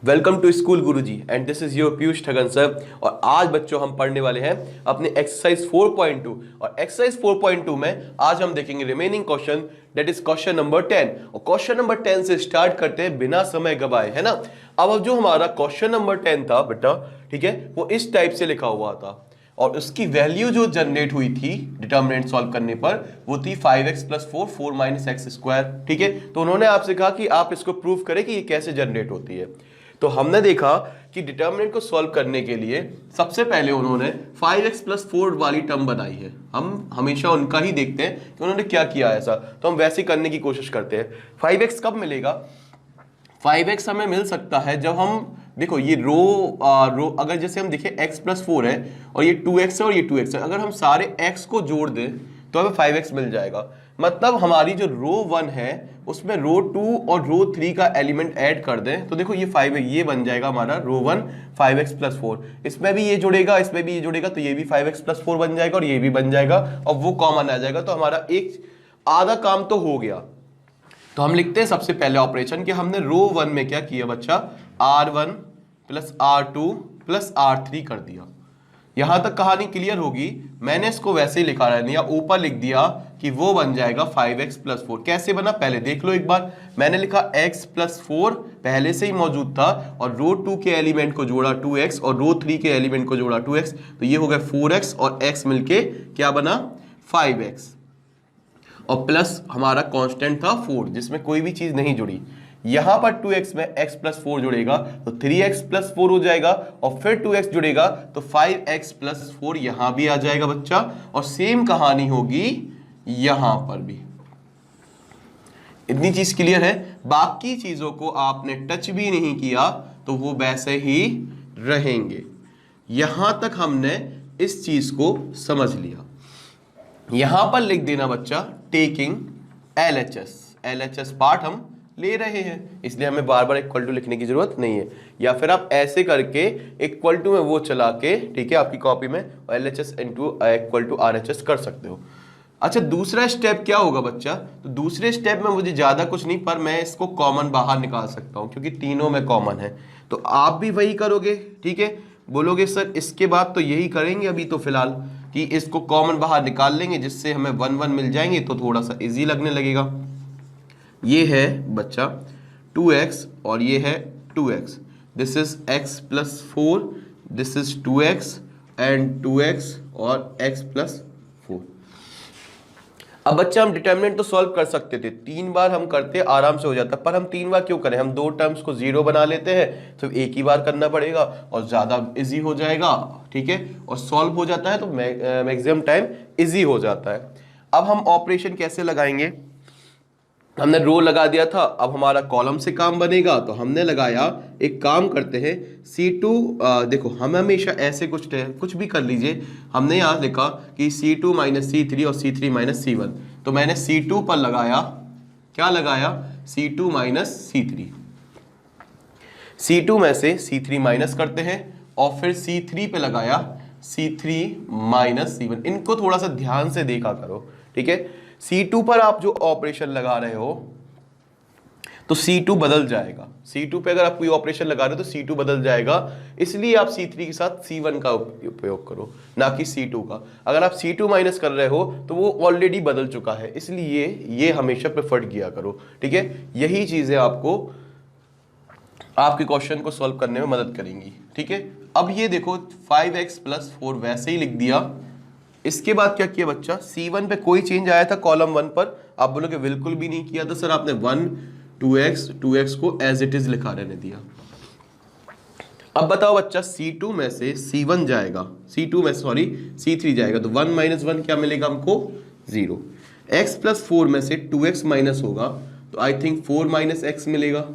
Welcome to school Guruji and this is your Piyush Thagan sir. और आज बच्चों हम पढ़ने वाले हैं अपने एक्सरसाइज 4.2 और एक्सरसाइज 4.2 में आज हम देखेंगे remaining question that is question number 10। और क्वेश्चन नंबर 10 से स्टार्ट करते हैं बिना समय गवाए, है ना। अब जो हमारा क्वेश्चन नंबर 10 था बेटा, ठीक है, वो इस टाइप से लिखा हुआ था और उसकी वैल्यू जो जनरेट हुई थी डिटर्मिनेंट सॉल्व करने पर वो थी 5x + 4 4 - x²। ठीक है, तो उन्होंने आपसे कहा कि आप इसको प्रूव करें कि ये कैसे जनरेट होती है। तो हमने देखा कि डिटर्मिनेंट को सॉल्व करने के लिए सबसे पहले उन्होंने 5x + 4 वाली टर्म बनाई है। हम हमेशा उनका ही देखते हैं कि उन्होंने क्या किया ऐसा, तो हम वैसे करने की कोशिश करते हैं। 5x कब मिलेगा? 5x हमें मिल सकता है जब हम देखो ये रो अगर जैसे हम देखें x + 4 है और ये 2x है और ये 2x है, अगर हम सारे x को जोड़ दें तो हमें 5x मिल जाएगा। मतलब हमारी जो रो 1 है उसमें रो 2 और रो 3 का एलिमेंट ऐड कर दें तो देखो ये 5 ये बन जाएगा हमारा रो 1 5x + 4। इसमें भी ये जुड़ेगा, इसमें भी ये जुड़ेगा, तो ये भी 5x + 4 बन जाएगा और ये भी बन जाएगा और वो कॉमन आ जाएगा। तो हमारा एक आधा काम तो हो गया। तो हम लिखते हैं सबसे पहले ऑपरेशन कि हमने रो 1 में क्या किया बच्चा, r1 + r2 + r3 कर दिया। यहां तक कहानी क्लियर होगी। मैंने इसको वैसे ही लिखा रहने या ऊपर लिख दिया कि वो बन जाएगा 5x + 4। कैसे बना पहले देख लो एक बार। मैंने लिखा x + 4 पहले से ही मौजूद था और रो 2 के एलिमेंट को जोड़ा 2x और रो 3 के एलिमेंट को जोड़ा 2x, तो ये हो गया 4x और x मिलके क्या बना 5x और प्लस हमारा कांस्टेंट था 4 जिसमें कोई भी चीज नहीं जुड़ी। यहां पर 2x में x + 4 जुड़ेगा तो 3x + 4 हो जाएगा और फिर 2x जुड़ेगा तो 5x + 4 यहां भी आ जाएगा बच्चा। और सेम कहानी होगी यहां पर भी। इतनी चीज क्लियर है। बाकी चीजों को आपने टच भी नहीं किया तो वो वैसे ही रहेंगे। यहां तक हमने इस चीज को समझ लिया। यहां पर लिख देना बच्चा टेकिंग LHS पार्ट हम ले रहे हैं, इसलिए हमें बार बार इक्वल टू लिखने की जरूरत नहीं है। या फिर आप ऐसे करके इक्वल टू में वो चला के, ठीक है, आपकी कॉपी में LHS = RHS कर सकते हो। अच्छा, दूसरा स्टेप क्या होगा बच्चा? तो दूसरे स्टेप में मुझे ज्यादा कुछ नहीं, पर मैं इसको कॉमन बाहर निकाल सकता हूं क्योंकि तीनों में कॉमन है। तो आप भी वही करोगे, ठीक है। बोलोगे सर इसके बाद तो यही करेंगे अभी तो फिलहाल कि इसको कॉमन बाहर निकाल लेंगे जिससे हमें 1 1 मिल जाएंगे तो थोड़ा सा इजी लगने लगेगा। ये है बच्चा 2x और ये है 2x। This is x + 4, this is 2x and 2x और x + 4। अब बच्चा हम डिटर्मिनेंट तो सॉल्व कर सकते थे, 3 बार हम करते आराम से हो जाता, पर हम 3 बार क्यों करें? हम 2 टर्म्स को 0 बना लेते हैं तो एक ही बार करना पड़ेगा और ज्यादा इजी हो जाएगा, ठीक है, और सॉल्व हो जाता है तो मैक्सिमम टाइम इजी हो जाता है। अब हम ऑपरेशन कैसे लगाएंगे? हमने रो लगा दिया था, अब हमारा कॉलम से काम बनेगा तो हमने लगाया। एक काम करते हैं C2, देखो हम हमेशा ऐसे कुछ भी कर लीजिए। हमने यहाँ लिखा कि C2 - C3 और C3 - C1, तो मैंने C2 पर लगाया, क्या लगाया, C2 - C3। C2 में से C3 माइनस करते हैं और फिर C3 पे लगाया C3 - C1। इनको थोड़ा सा ध्यान से देखा करो, ठीक है। C2 पर आप जो ऑपरेशन लगा रहे हो तो C2 बदल जाएगा। C2 पे अगर आप कोई ऑपरेशन लगा रहे हो तो C2 बदल जाएगा, इसलिए आप C3 के साथ C1 का उपयोग करो ना कि C2 का। अगर आप C2 माइनस कर रहे हो तो वो ऑलरेडी बदल चुका है, इसलिए ये हमेशा प्रेफर्ड किया करो, ठीक है। यही चीजें आपको आपके क्वेश्चन को सॉल्व करने में मदद करेंगी, ठीक है। अब ये देखो 5x + 4 वैसे ही लिख दिया। इसके बाद क्या किया बच्चा? C1 पे कोई चेंज आया था कॉलम 1 पर? आप बोलोगे बिल्कुल भी नहीं किया था सर, आपने 1 2x को एज इट इज लिखा रहने दिया। अब बताओ बच्चा, C2 में से C1 जाएगा, C2 में सॉरी C3 जाएगा तो 1 - 1 क्या मिलेगा हमको? 0। x + 4 में से 2x माइनस होगा तो आई थिंक 4 - x मिलेगा।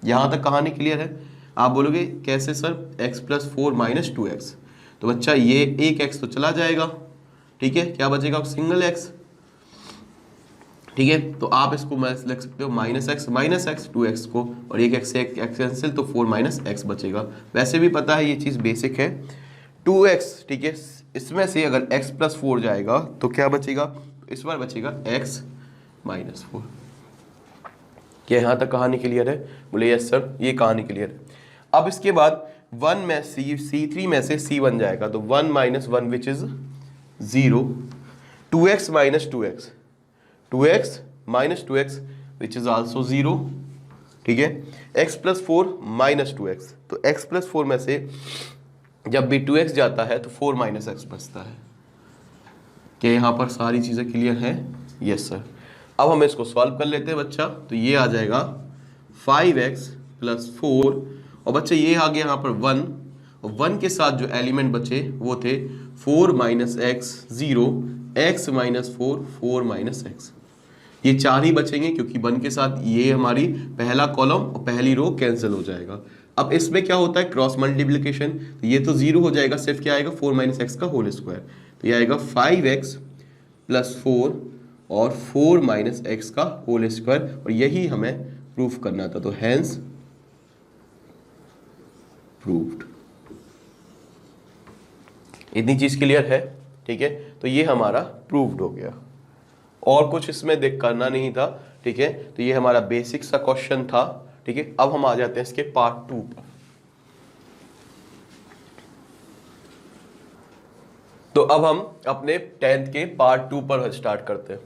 यहां तक कहानी क्लियर है? आप बोलोगे कैसे सर? x + 4 - 2x, तो बच्चा ये एक x तो चला जाएगा, ठीक है, क्या बचेगा? सिंगल x, ठीक है। तो आप इसको लिख सकते हो -x 2x को, और एक x से एक x कैंसिल तो 4 - x बचेगा। वैसे भी पता है ये चीज बेसिक है। 2x, ठीक है, इसमें से अगर x + 4 जाएगा तो क्या बचेगा? इस बार बचेगा x - 4। क्या यहाँ तक कहानी क्लियर है? बोले यस सर, ये कहानी क्लियर है। अब इसके बाद 1 में C3 में से C बन जाएगा, तो 1 - 1 which is 0, 2x - 2x, 2x - 2x which is also 0, ठीक है। x + 4 - 2x, तो x + 4 में से जब भी 2x जाता है तो 4 - x बचता है। क्या यहाँ पर सारी चीज़ें क्लियर हैं? Yes sir. अब हम इसको सॉल्व कर लेते हैं बच्चा, तो ये आ जाएगा 5x + 4, और बच्चा ये आ गया यहाँ पर 1, और 1 के साथ जो एलिमेंट बचे वो थे 4 - x 0, x - 4, 4 - x। ये 4 ही बचेंगे क्योंकि 1 के साथ ये हमारी पहला कॉलम और पहली रो कैंसिल हो जाएगा। अब इसमें क्या होता है? क्रॉस मल्टीप्लिकेशन, तो ये तो 0 हो जाएगा, सिर्फ क्या आएगा? 4 - x का होल स्क्वायर, तो ये आएगा 5x + 4 और 4 - x का होल स्क्वायर, और यही हमें प्रूफ करना था, तो हैंस प्रूव्ड। इतनी चीज क्लियर है, ठीक है। तो ये हमारा प्रूव्ड हो गया, और कुछ इसमें देख करना नहीं था, ठीक है। तो ये हमारा बेसिक सा क्वेश्चन था, ठीक है। अब हम आ जाते हैं इसके पार्ट 2 पर। तो अब हम अपने 10th के पार्ट 2 पर स्टार्ट करते हैं।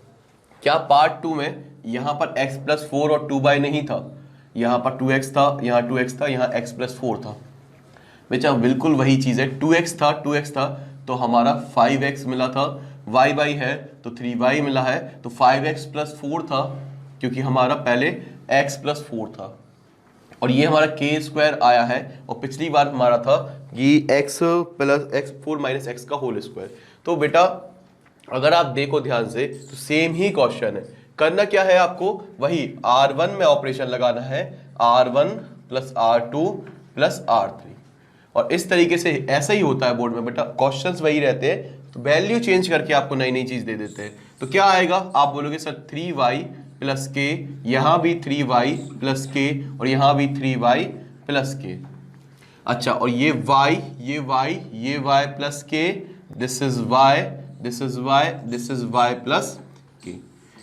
क्या पार्ट 2 में यहां पर x + 4 और 2 नहीं था, यहां पर 2x था, यहां 2x था, यहां x + 4 था। बेचा बिल्कुल वही चीज है, 2x था तो हमारा 5x मिला था, y है तो 3y मिला है, तो 5x + 4 था क्योंकि हमारा पहले x + 4 था, और ये हमारा k² आया है, और पिछली बार हमारा था कि x + 4 - x का होल स्क्वायर। तो बेटा अगर आप देखो ध्यान से तो सेम ही क्वेश्चन है। करना क्या है आपको? वही R1 में ऑपरेशन लगाना है, R1 + R2 + R3, और इस तरीके से ऐसा ही होता है बोर्ड में बेटा, क्वेश्चंस वही रहते हैं, तो वैल्यू चेंज करके आपको नई नई चीज दे देते हैं। तो क्या आएगा? आप बोलोगे सर 3y + k, यहां भी 3y + k, और यहां भी 3y + k। अच्छा, और ये y, ये y, ये y + k, this is y, this is y, this is y + k।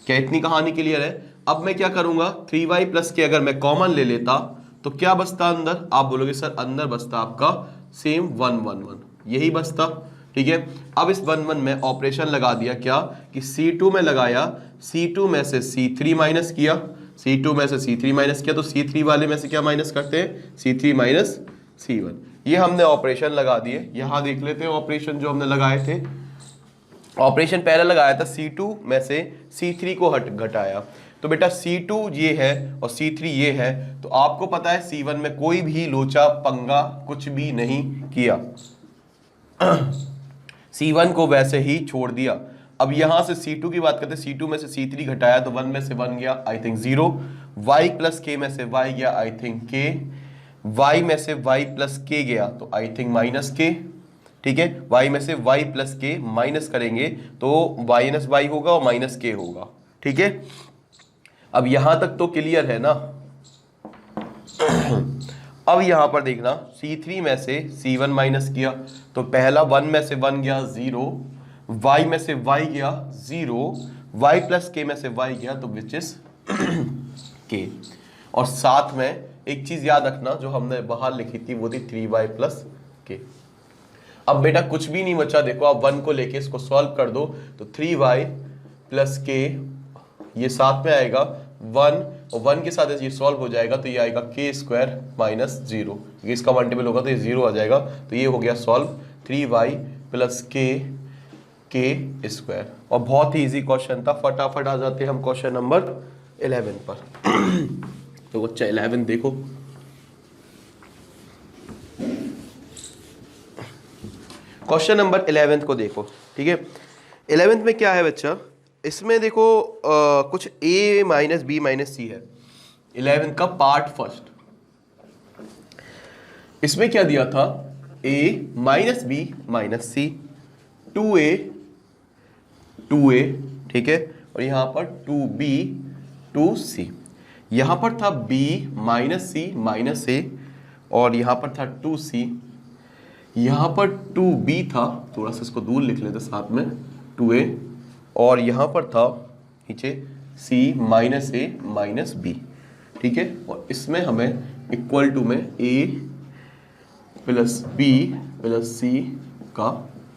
क्या इतनी कहानी क्लियर है? अब मैं क्या करूंगा, 3y + k अगर मैं कॉमन ले लेता तो क्या बचता अंदर? आप बोलोगे सर अंदर बचता आपका सेम 1 1 1, यही बचता, ठीक है। अब इस 1 1 में ऑपरेशन लगा दिया, क्या कि C2 में लगाया, C2 में से C3 माइनस किया, C2 में से C3 माइनस किया, तो C3 वाले में से क्या माइनस करते हैं? C3 - C1। ये हमने ऑपरेशन लगा दिए। यहां देख लेते हैं ऑपरेशन जो हमने लगाए थे। ऑपरेशन पहला लगाया था, C2 में से C3 को घटाया, तो बेटा C2 ये है और C3 ये है, तो आपको पता है C1 में कोई भी लोचा पंगा कुछ भी नहीं किया, C1 को वैसे ही छोड़ दिया। अब यहां से C2 की बात करते हैं, C2 में से C3 घटाया तो 1 में से 1 गया, आई थिंक 0, y + k में से y गया, आई थिंक k, y में से y + k गया तो आई थिंक -k, ठीक है। y में से y + k माइनस करेंगे तो -y होगा और -k होगा, ठीक है। अब यहां तक तो क्लियर है ना? अब यहां पर देखना, C3 में से C1 माइनस किया तो पहला 1 में से 1 गया 0, y में से y गया 0, y + k में से y गया तो विच इज k। और साथ में एक चीज याद रखना, जो हमने बाहर लिखी थी वो थी 3y + k। अब बेटा कुछ भी नहीं बचा, देखो आप 1 को लेके इसको सॉल्व कर दो तो 3y + k ये साथ में आएगा 1, और 1 के साथ ये सॉल्व हो जाएगा तो ये आएगा k² - 0, ये इसका मल्टीपल होगा तो ये 0 आ जाएगा, तो ये हो गया सॉल्व 3y + k² और बहुत ही इजी क्वेश्चन था। फटाफट आ जाते हैं हम क्वेश्चन नंबर 11 पर। तो बच्चा 11 देखो, क्वेश्चन नंबर 11 को देखो, ठीक है। 11 में क्या है बच्चा, इसमें देखो कुछ a - b - c है, 11 का पार्ट फर्स्ट। इसमें क्या दिया था? a - b - c, 2a 2a, ठीक है, और यहां पर 2b 2c। यहां पर था b - c - a, और यहां पर था 2c, यहां पर 2b था, थोड़ा सा इसको दूर लिख लेते साथ में, 2a, और यहां पर था नीचे c - a - b, ठीक है, और इसमें हमें इक्वल टू में a plus B plus C का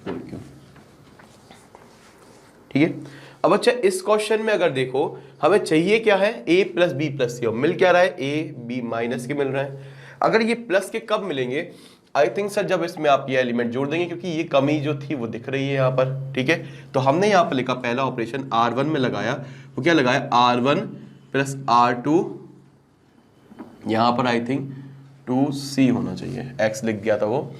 होल क्यूब। ठीक है, अब अच्छा इस क्वेश्चन में अगर देखो हमें चाहिए क्या है, a प्लस बी प्लस सी, मिल क्या रहा है, a b माइनस के मिल रहा है। अगर ये प्लस के कब मिलेंगे, आई थिंक सर जब इसमें आप ये एलिमेंट जोड़ देंगे, क्योंकि ये कमी जो थी वो दिख रही है यहाँ पर। ठीक है, तो हमने यहाँ पर लिखा पहला ऑपरेशन R1 में लगाया, वो क्या लगाया, R1 प्लस R2, यहाँ पर आई थिंक 2C होना चाहिए, X लिख गया था वो,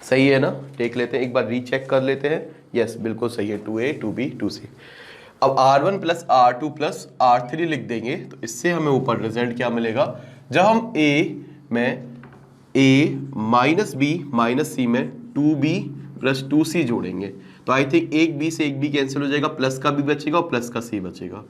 सही है ना। देख लेते हैं एक बार, रीचेक कर लेते हैं, यस बिल्कुल सही है, 2A 2B 2C। अब R1 plus R2 plus R3 लिख देंगे तो इससे हमें ऊपर रिजल्ट क्या मिलेगा, जब हम A में A minus B minus C में 2B प्लस 2C जोड़ेंगे तो आई थिंक एक B से एक B कैंसिल हो जाएगा, प्लस का B बचेगा और प्लस का C बचेगा।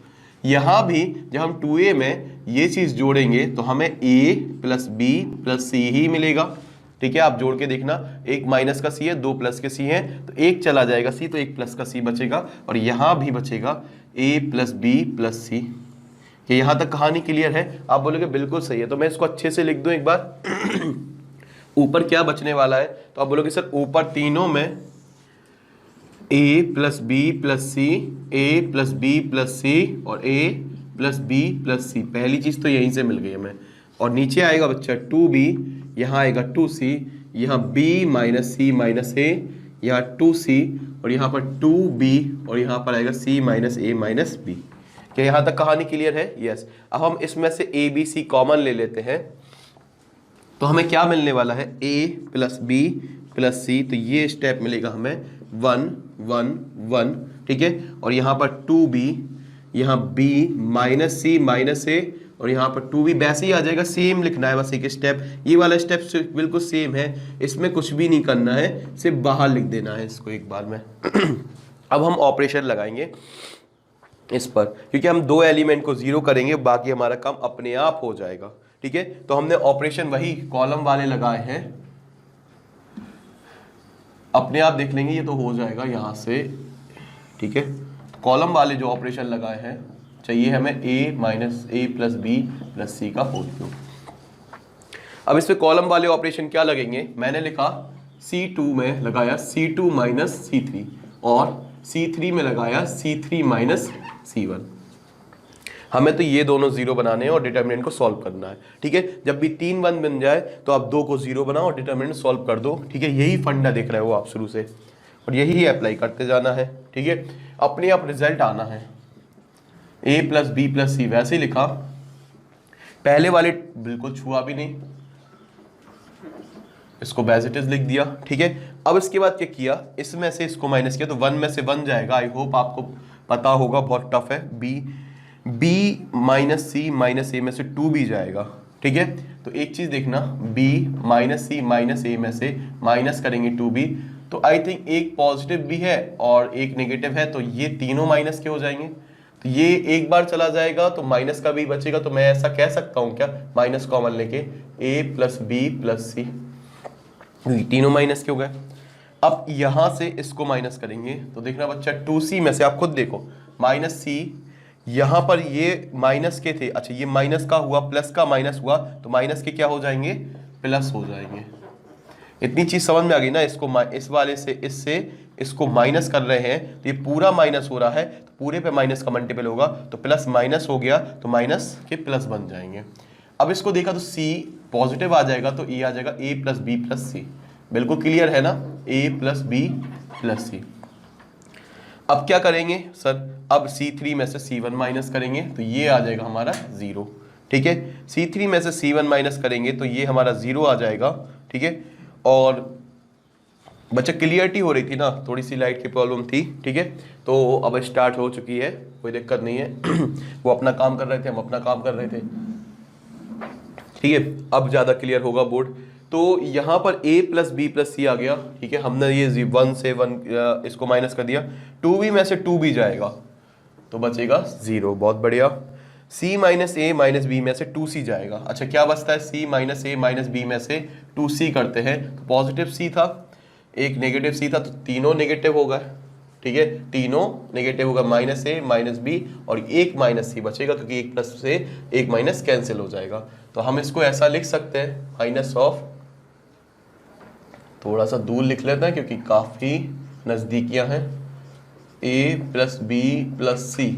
यहाँ भी जब हम 2A में ये चीज़ जोड़ेंगे तो हमें A plus B plus C ही मिलेगा। ठीक है, आप जोड़ के देखना, एक माइनस का C है, दो प्लस के C हैं, तो एक चला जाएगा C, तो एक प्लस का C बचेगा, और यहाँ भी बचेगा A plus B plus C। कि यहाँ तक कहानी क्लियर है? आप बोलोगे बिल्कुल सही है, तो मैं इसको अच्छे से लिख दूं एक बार। ऊपर क्या बचने वाला है, तो आप बोलोगे सर ऊपर तीनों में a plus B plus C, a plus B plus C और a plus B plus C, पहली चीज़ तो यहीं से मिल गई हमें। और नीचे आएगा बच्चा 2b, यहाँ आएगा 2c, यहाँ b minus c minus a, यहाँ 2c और यहाँ पर 2b और यहाँ पर आएगा c minus a minus b। क्या यहाँ तक कहानी क्लियर है? यस। अब हम इसमें से a b c कॉमन ले लेते हैं तो हमें क्या मिलने वाला है, a प्लस बी प्लस सी, तो ये स्टेप मिलेगा हमें 1 1 1। ठीक है, और यहाँ पर 2b, यहाँ b minus c minus a और यहाँ पर 2b, वैसे ही आ जाएगा, सेम लिखना है बस एक स्टेप, ये वाला स्टेप बिल्कुल सेम है, इसमें कुछ भी नहीं करना है, सिर्फ बाहर लिख देना है इसको एक बार में। अब हम ऑपरेशन लगाएंगे इस पर, क्योंकि हम दो एलिमेंट को जीरो करेंगे, बाकी हमारा काम अपने आप हो जाएगा। ठीक है, तो हमने ऑपरेशन वही कॉलम वाले लगाए हैं, अपने आप देख लेंगे, ये तो हो जाएगा यहां से। ठीक है, कॉलम वाले जो ऑपरेशन लगाए हैं, चाहिए हमें a minus a plus B plus C का होल क्यूब। अब इसमें कॉलम वाले ऑपरेशन क्या लगेंगे, मैंने लिखा C2 में लगाया C2 माइनस C3 और C3 में लगाया C3 माइनस C1। हमें तो ये दोनों जीरो बनाने हैं और डिटर्मिनेंट को सॉल्व करना है। ठीक है, जब भी 3 1 बन जाए तो आप 2 को जीरो बनाओ और डिटर्मिनेंट सॉल्व कर दो। ठीक है, यही फंडा देख रहे हो आप शुरू से और यही अप्लाई करते जाना है। ठीक है, अपने आप रिजल्ट आना है। a प्लस बी प्लस सी वैसे ही लिखा, पहले वाले बिल्कुल छुआ भी नहीं, इसको एज इट इज लिख दिया। ठीक है, अब इसके बाद क्या किया, इसमें से इसको माइनस किया तो 1 में से 1 जाएगा। आई होप आपको पता होगा, बहुत टफ है। b माइनस सी माइनस ए में से 2b जाएगा। ठीक है, तो एक चीज देखना, b माइनस सी माइनस ए में से माइनस करेंगे 2b, तो आई थिंक एक पॉजिटिव भी है और एक नेगेटिव है, तो ये तीनों माइनस के हो जाएंगे। तो ये एक बार चला जाएगा तो माइनस का भी बचेगा, तो मैं ऐसा कह सकता हूं क्या, माइनस कॉमन लेके a प्लस बी प्लस सी, तीनों माइनस के हो गए। अब यहां से इसको माइनस करेंगे तो देखना बच्चा 2c में से, आप खुद देखो, माइनस सी, यहां पर ये माइनस के थे, अच्छा ये माइनस का हुआ, प्लस का माइनस हुआ, तो माइनस के क्या हो जाएंगे, प्लस हो जाएंगे। इतनी चीज समझ में आ गई ना, इसको इस वाले से इससे इसको माइनस कर रहे हैं तो ये पूरा माइनस हो रहा है, तो पूरे पे माइनस का मल्टीपल होगा, तो प्लस माइनस हो गया तो माइनस के प्लस बन जाएंगे। अब इसको देखा तो c पॉजिटिव आ जाएगा तो ये आ जाएगा a प्लस बी प्लस सी। बिल्कुल क्लियर है ना, a plus B plus C. अब क्या करेंगे सर, अब C3 में से C1 माइनस करेंगे तो ये आ जाएगा हमारा 0। ठीक है, C3 में से C1 माइनस करेंगे तो ये हमारा 0 आ जाएगा। ठीक है, और बच्चा क्लियरिटी हो रही थी ना, थोड़ी सी लाइट की प्रॉब्लम थी। ठीक है, तो अब स्टार्ट हो चुकी है, कोई दिक्कत नहीं है। वो अपना काम कर रहे थे, हम अपना काम कर रहे थे। ठीक है, अब ज़्यादा क्लियर होगा बोर्ड। तो यहाँ पर a प्लस बी प्लस सी आ गया। ठीक है, हमने ये 1 से 1 इसको माइनस कर दिया, 2b में से 2b जाएगा तो बचेगा 0। बहुत बढ़िया। c माइनस ए माइनस बी में से 2c जाएगा। अच्छा क्या बचता है, c माइनस ए माइनस बी में से 2c करते हैं, तो पॉजिटिव c था, एक नेगेटिव c था, तो तीनों नेगेटिव हो गए। ठीक है, तीनों नेगेटिव होगा, माइनस ए माइनस बी और एक माइनस सी बचेगा क्योंकि एक प्लस से एक माइनस कैंसिल हो जाएगा। तो हम इसको ऐसा लिख सकते हैं माइनस ऑफ, थोड़ा सा दूर लिख लेते हैं क्योंकि काफी नजदीकियां हैं, ए प्लस बी प्लस सी,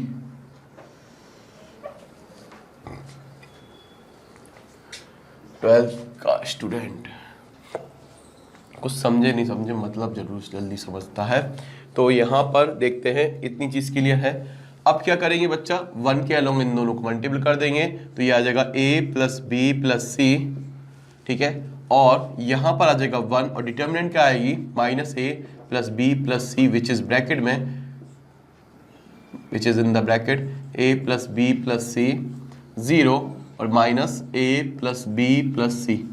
ट्वेल्थ का स्टूडेंट कुछ समझे नहीं समझे मतलब जरूर जल्दी समझता है। तो यहाँ पर देखते हैं इतनी चीज क्लियर है। अब क्या करेंगे बच्चा, 1 के अलोंग इन दोनों को मल्टीपल कर देंगे तो ये आ जाएगा a प्लस बी प्लस सी, ठीक है, और यहाँ पर आ जाएगा 1 और डिटर्मिनेंट क्या आएगी minus A plus B plus C which is bracket में, which is in the bracket a plus B plus C 0 और minus a plus B plus C.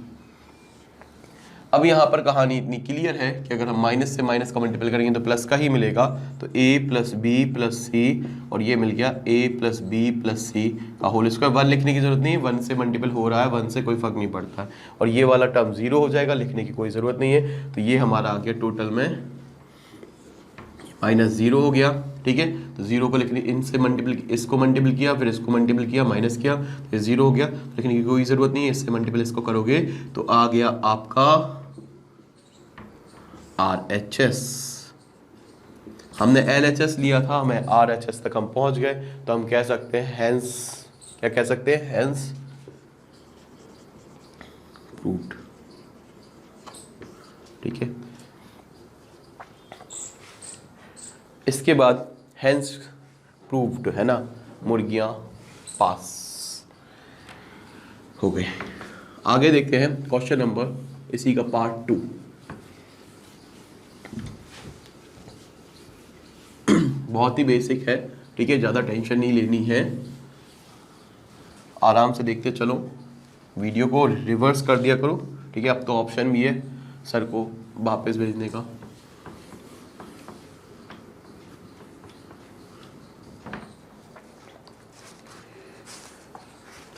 अब यहाँ पर कहानी इतनी क्लियर है कि अगर हम माइनस से माइनस का मल्टीपल करेंगे तो प्लस का ही मिलेगा, तो a plus B plus C और ये मिल गया a plus B plus C का होल स्क्वायर। 1 लिखने की जरूरत नहीं है, 1 से मल्टीपल हो रहा है, 1 से कोई फर्क नहीं पड़ता है, और ये वाला टर्म 0 हो जाएगा, लिखने की कोई ज़रूरत नहीं है। तो ये हमारा आ गया टोटल में माइनस 0 हो गया, ठीक है। तो 0 को लिखने, इनसे मल्टीपल, इसको मल्टीपल किया फिर इसको मल्टीपल किया माइनस किया तो ये 0 हो गया, लिखने की कोई ज़रूरत नहीं है। इससे मल्टीपल इसको करोगे तो आ गया आपका RHS। हमने LHS लिया था, हमें RHS तक हम पहुंच गए, तो हम कह सकते हैं हेंस, क्या कह सकते हैं, हेंस प्रूव्ड, ठीक है। इसके बाद हेंस प्रूव्ड है ना, मुर्गियां पास हो गए। आगे देखते हैं क्वेश्चन नंबर, इसी का पार्ट 2। बहुत ही बेसिक है, ठीक है, ज़्यादा टेंशन नहीं लेनी है, आराम से देखते चलो, वीडियो को रिवर्स कर दिया करो, ठीक है। अब तो ऑप्शन भी है सर को वापस भेजने का।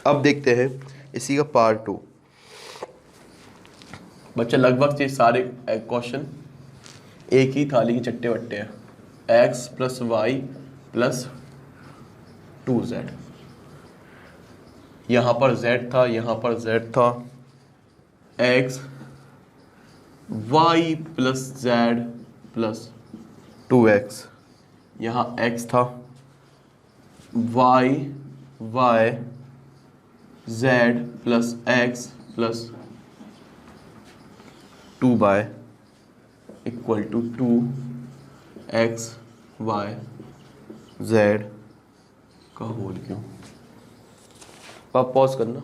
अब देखते हैं इसी का पार्ट 2। बच्चा लगभग ये सारे क्वेश्चन एक ही थाली की चट्टे बट्टे हैं, x plus Y plus 2z, यहाँ पर z था, यहाँ पर z था, x y plus z plus 2x, यहाँ x था, y y z plus x plus 2y equal to 2x y z का होल क्यूब। आप पॉज करना।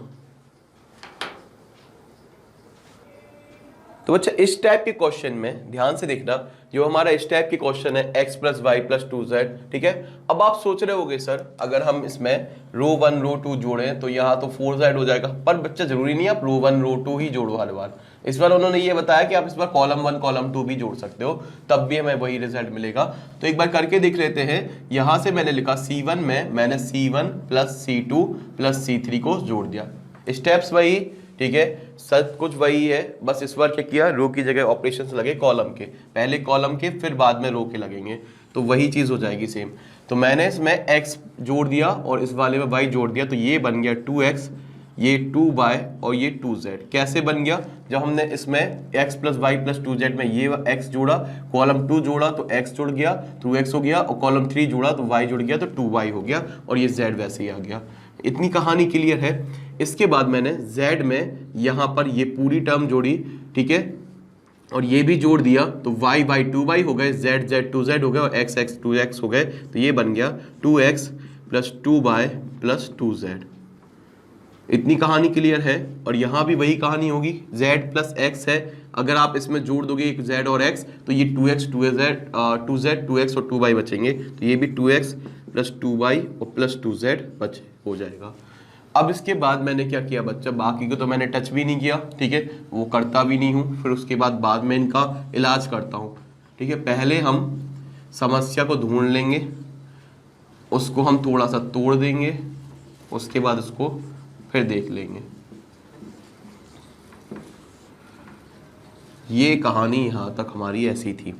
तो बच्चा इस टाइप के क्वेश्चन में ध्यान से देखना, जो हमारा इस टाइप की क्वेश्चन है x plus Y plus 2z, ठीक है। अब आप सोच रहे होगे सर अगर हम इसमें रो 1 रो 2 जोड़ें तो यहाँ तो 4z हो जाएगा, पर बच्चा जरूरी नहीं आप रो 1 रो 2 ही जोड़ो हर बार। इस बार उन्होंने ये बताया कि आप इस बार कॉलम 1 कॉलम 2 भी जोड़ सकते हो, तब भी हमें वही रिजल्ट मिलेगा। तो एक बार करके देख लेते हैं। यहाँ से मैंने लिखा C1 में मैंने C1 plus C2 plus C3 को जोड़ दिया, स्टेप्स वही, ठीक है, सब कुछ वही है, बस इस बार क्या किया, रो की जगह ऑपरेशंस लगे कॉलम के, पहले कॉलम के फिर बाद में रो के लगेंगे, तो वही चीज़ हो जाएगी सेम। तो मैंने इसमें x जोड़ दिया और इस वाले में y जोड़ दिया, तो ये बन गया 2x, ये 2y और ये 2z। कैसे बन गया, जब हमने इसमें x plus Y plus 2z में ये x जोड़ा, कॉलम 2 जोड़ा तो x जुड़ गया 2x हो गया, और कॉलम 3 जोड़ा तो y जुड़ गया तो 2y हो गया, और ये z वैसे ही आ गया। इतनी कहानी क्लियर है। इसके बाद मैंने z में यहाँ पर ये पूरी टर्म जोड़ी, ठीक है, और ये भी जोड़ दिया, तो y बाई 2y हो गए, z z 2z हो गए, और x x 2x हो गए, तो ये बन गया 2x plus 2y plus 2z। इतनी कहानी क्लियर है। और यहाँ भी वही कहानी होगी, z प्लस x है, अगर आप इसमें जोड़ दोगे एक z और x तो ये 2x 2z 2x और 2y बचेंगे, तो ये भी 2x प्लस 2y और प्लस 2z बच हो जाएगा। अब इसके बाद मैंने क्या किया बच्चा, बाकी को तो मैंने टच भी नहीं किया, ठीक है, वो करता भी नहीं हूँ, फिर उसके बाद में इनका इलाज करता हूँ, ठीक है। पहले हम समस्या को ढूंढ लेंगे, उसको हम थोड़ा सा तोड़ देंगे, उसके बाद उसको फिर देख लेंगे। ये कहानी यहाँ तक हमारी ऐसी थी।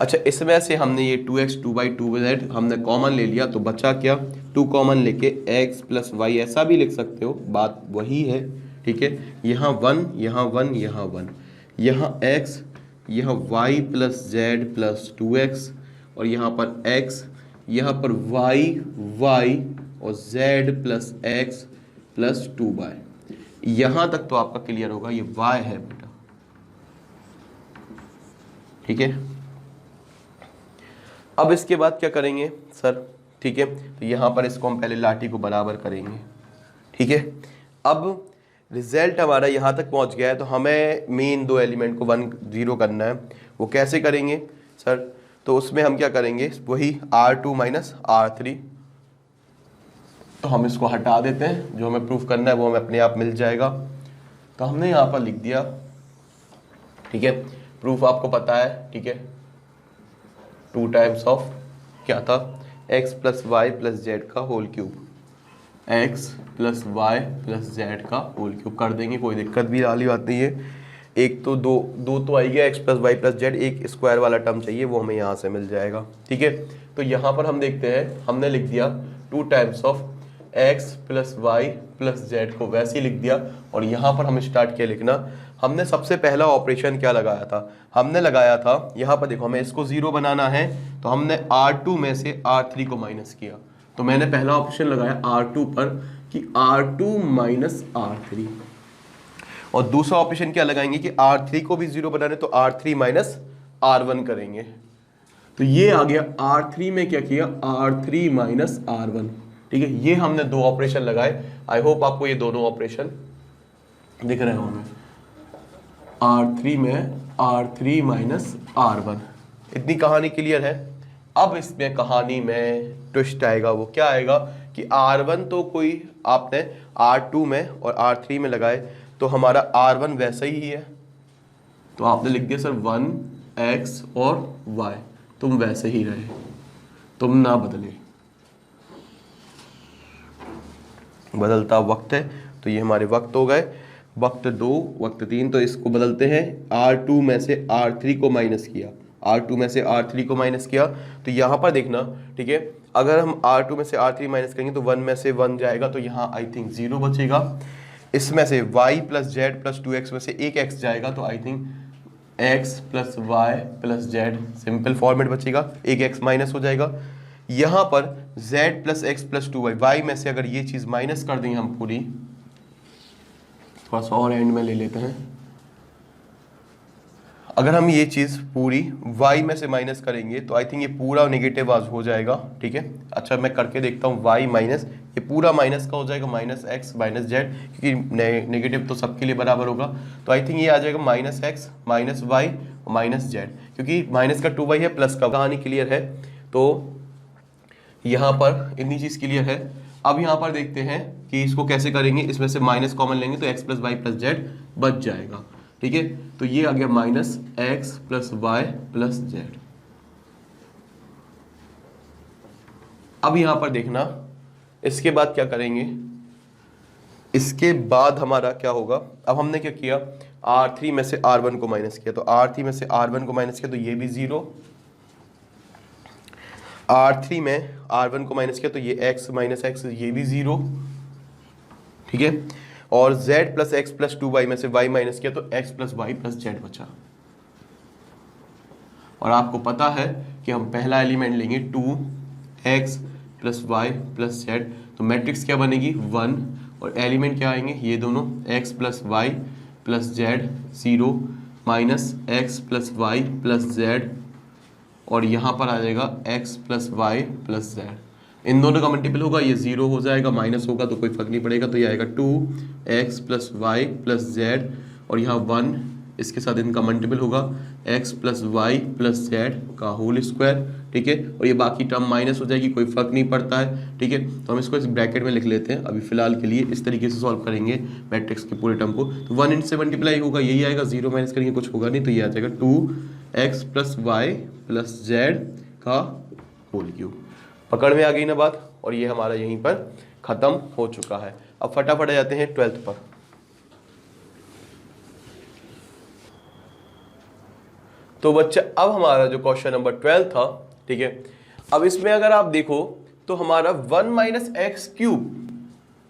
अच्छा, इसमें से हमने ये 2x 2/2z हमने कॉमन ले लिया, तो बचा क्या, 2 कॉमन लेके x प्लस वाई ऐसा भी लिख सकते हो, बात वही है। ठीक है, यहाँ 1 यहाँ 1 यहाँ 1, यहाँ x यहाँ y plus Z plus 2x, और यहाँ पर x, यहाँ पर y और z plus x plus 2y। यहाँ तक तो आपका क्लियर होगा, ये y है बेटा। ठीक है, अब इसके बाद क्या करेंगे सर, ठीक है, तो यहाँ पर इसको हम पहले लाठी को बराबर करेंगे। ठीक है, अब रिजल्ट हमारा यहाँ तक पहुँच गया है, तो हमें मेन दो एलिमेंट को 1 0 करना है। वो कैसे करेंगे सर, तो उसमें हम क्या करेंगे, वही R2 माइनस R3, तो हम इसको हटा देते हैं, जो हमें प्रूफ करना है वो हमें अपने आप मिल जाएगा। तो हमने यहाँ पर लिख दिया, ठीक है, प्रूफ आपको पता है। ठीक है, 2 टाइम्स ऑफ क्या था, x plus Y plus Z का whole cube, x plus Y plus Z का होल क्यूब कर देंगे, कोई दिक्कत भी वाली बात नहीं है। एक तो दो तो आई गया, x plus Y plus z, एक स्क्वायर वाला टर्म चाहिए, वो हमें यहाँ से मिल जाएगा। ठीक है, तो यहाँ पर हम देखते हैं, हमने लिख दिया 2 times of x plus Y plus z को वैसे ही लिख दिया, और यहाँ पर हम स्टार्ट किया लिखना। हमने सबसे पहला ऑपरेशन क्या लगाया था, हमने लगाया था यहाँ पर देखो, हमें इसको 0 बनाना है, तो हमने R2 में से R3 को माइनस किया। तो मैंने पहला ऑप्शन लगाया R2 पर कि R2 माइनस R3, और दूसरा ऑप्शन क्या लगाएंगे कि R3 को भी 0 बनाने, तो R3 माइनस R1 करेंगे। तो ये आ गया, R3 में क्या किया, R3 माइनस R1। ठीक है, ये हमने दो ऑपरेशन लगाए। आई होप आपको ये दोनों ऑपरेशन दिख रहे होंगे। R3 में R3 माइनस R1, इतनी कहानी क्लियर है। अब इसमें कहानी में ट्विस्ट आएगा, वो क्या आएगा कि R1 तो कोई आपने R2 में और R3 में लगाए, तो हमारा R1 वैसा ही है, तो आपने लिख दिया सर 1x और y, तुम वैसे ही रहे, तुम ना बदले। बदलता वक्त है, तो ये हमारे वक्त हो गए, वक्त 2 वक्त 3। तो इसको बदलते हैं, R2 में से R3 को माइनस किया, R2 में से R3 को माइनस किया, तो यहाँ पर देखना। ठीक है, अगर हम R2 में से R3 माइनस करेंगे तो 1 में से 1 जाएगा, तो यहाँ आई थिंक 0 बचेगा। इसमें से y plus Z plus 2x में से एक x जाएगा, तो I think x plus Y plus z simple format बचेगा, एक x माइनस हो जाएगा। यहाँ पर z plus x plus 2y, y में से अगर ये चीज़ माइनस कर देंगे हम पूरी, थोड़ा सा और एंड में ले लेते हैं, अगर हम ये चीज़ पूरी y में से माइनस करेंगे तो आई थिंक ये पूरा नेगेटिव आज हो जाएगा। ठीक है, अच्छा मैं करके देखता हूँ, y माइनस ये पूरा माइनस का हो जाएगा, माइनस एक्स माइनस जेड, क्योंकि नेगेटिव तो सबके लिए बराबर होगा, तो आई थिंक ये आ जाएगा minus x minus y minus z, क्योंकि माइनस का 2y है, प्लस का, कहानी क्लियर है। तो यहाँ पर इतनी चीज़ क्लियर है। अब यहाँ पर देखते हैं कि इसको कैसे करेंगे, इसमें से माइनस कॉमन लेंगे तो x plus Y plus z बच जाएगा। ठीक है, तो ये आ गया minus x plus Y plus z. अब यहाँ पर देखना, इसके बाद क्या करेंगे, इसके बाद हमारा क्या होगा, अब हमने क्या किया, R3 में से R1 को माइनस किया, तो R3 में से R1 को माइनस किया तो ये भी 0, R3 में R1 को माइनस किया तो ये x माइनस एक्स, ये भी 0। ठीक है, और z plus x plus 2y में से y माइनस किया तो x plus Y plus z बचा। और आपको पता है कि हम पहला एलिमेंट लेंगे 2x plus Y plus z, तो मैट्रिक्स क्या बनेगी 1, और एलिमेंट क्या आएंगे ये दोनों, x plus Y plus Z 0 minus x plus Y plus Z, और यहाँ पर आ जाएगा x plus Y plus Z. इन दोनों का मल्टीपल होगा, ये 0 हो जाएगा, माइनस होगा तो कोई फर्क नहीं पड़ेगा, तो ये आएगा 2x plus Y plus Z, और यहाँ 1 इसके साथ इनका मल्टीपल होगा, x plus Y plus Z का होल स्क्वायर। ठीक है, और ये बाकी टर्म माइनस हो जाएगी, कोई फर्क नहीं पड़ता है। ठीक है, तो हम इसको इस ब्रैकेट में लिख लेते हैं अभी फिलहाल के लिए, इस तरीके से सॉल्व करेंगे मैट्रिक्स के पूरे टर्म को। तो 1 इनसे मल्टीप्लाई होगा, यही आएगा, 0 माइनस करेंगे कुछ होगा नहीं, तो ये आ जाएगा 2x plus Y plus Z का होल क्यूब। पकड़ में आ गई ना बात, और ये हमारा यहीं पर खत्म हो चुका है। अब फटाफट आ जाते हैं 12th पर। तो बच्चा अब हमारा जो क्वेश्चन नंबर 12 था, ठीक है, अब इसमें अगर आप देखो तो हमारा 1 माइनस एक्स क्यूब,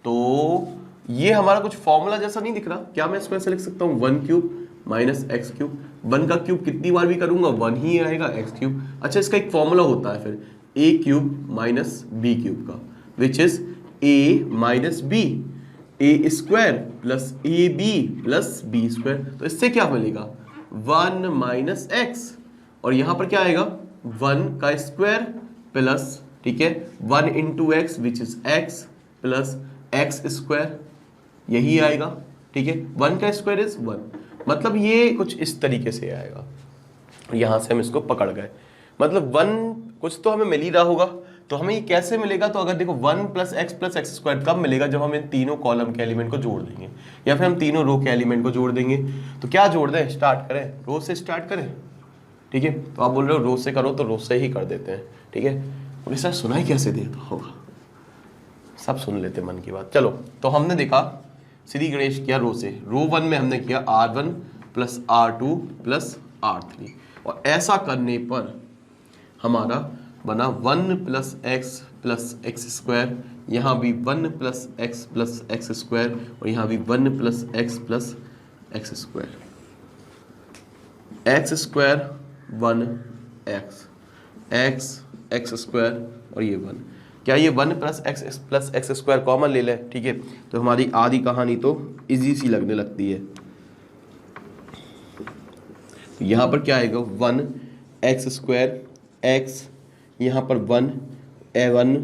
तो ये हमारा कुछ फॉर्मूला जैसा नहीं दिख रहा, क्या मैं इसमें से लिख सकता हूँ 1 क्यूब माइनस एक्स क्यूब। 1 का क्यूब कितनी बार भी करूंगा 1 ही आएगा, एक्स क्यूब। अच्छा, इसका एक फॉर्मूला होता है फिर a cube minus b cube का, which is a minus b, a square plus a b plus B square. तो इससे क्या मिलेगा 1 माइनस एक्स, और यहां पर क्या आएगा 1 का स्क्वायर प्लस, ठीक है, 1 into x which is x plus X square, यही आएगा, ठीक है। 1 का स्क्वायर इज 1, मतलब ये कुछ इस तरीके से आएगा। यहां से हम इसको पकड़ गए, मतलब 1 कुछ तो हमें मिल ही रहा होगा, तो हमें ये कैसे मिलेगा। तो अगर देखो 1 प्लस एक्स स्क्वायर कब मिलेगा, जब हम इन तीनों कॉलम के एलिमेंट को जोड़ देंगे, या फिर हम तीनों रो के एलिमेंट को जोड़ देंगे। तो क्या जोड़ दें, स्टार्ट करें, रो से स्टार्ट करें, ठीक है। तो आप बोल रहे हो रो से करो, तो रो से ही कर देते हैं, ठीक है। और सर सुनाई कैसे देता होगा, सब सुन लेते मन की बात। चलो, तो हमने देखा श्री गणेश किया रो से, रो 1 में हमने किया R1 plus R2 plus R3, और ऐसा करने पर हमारा बना 1 प्लस एक्स स्क्वायर, यहाँ भी 1 प्लस एक्स स्क्वायर, और यहाँ भी 1 plus X square, x square 1 x square, और ये 1। क्या ये 1 प्लस एक्स स्क्वायर कॉमन ले लें, ठीक है। तो हमारी आधी कहानी तो इजी सी लगने लगती है। तो यहाँ पर क्या आएगा 1 एक्स स्क्वायर एक्स, यहाँ पर 1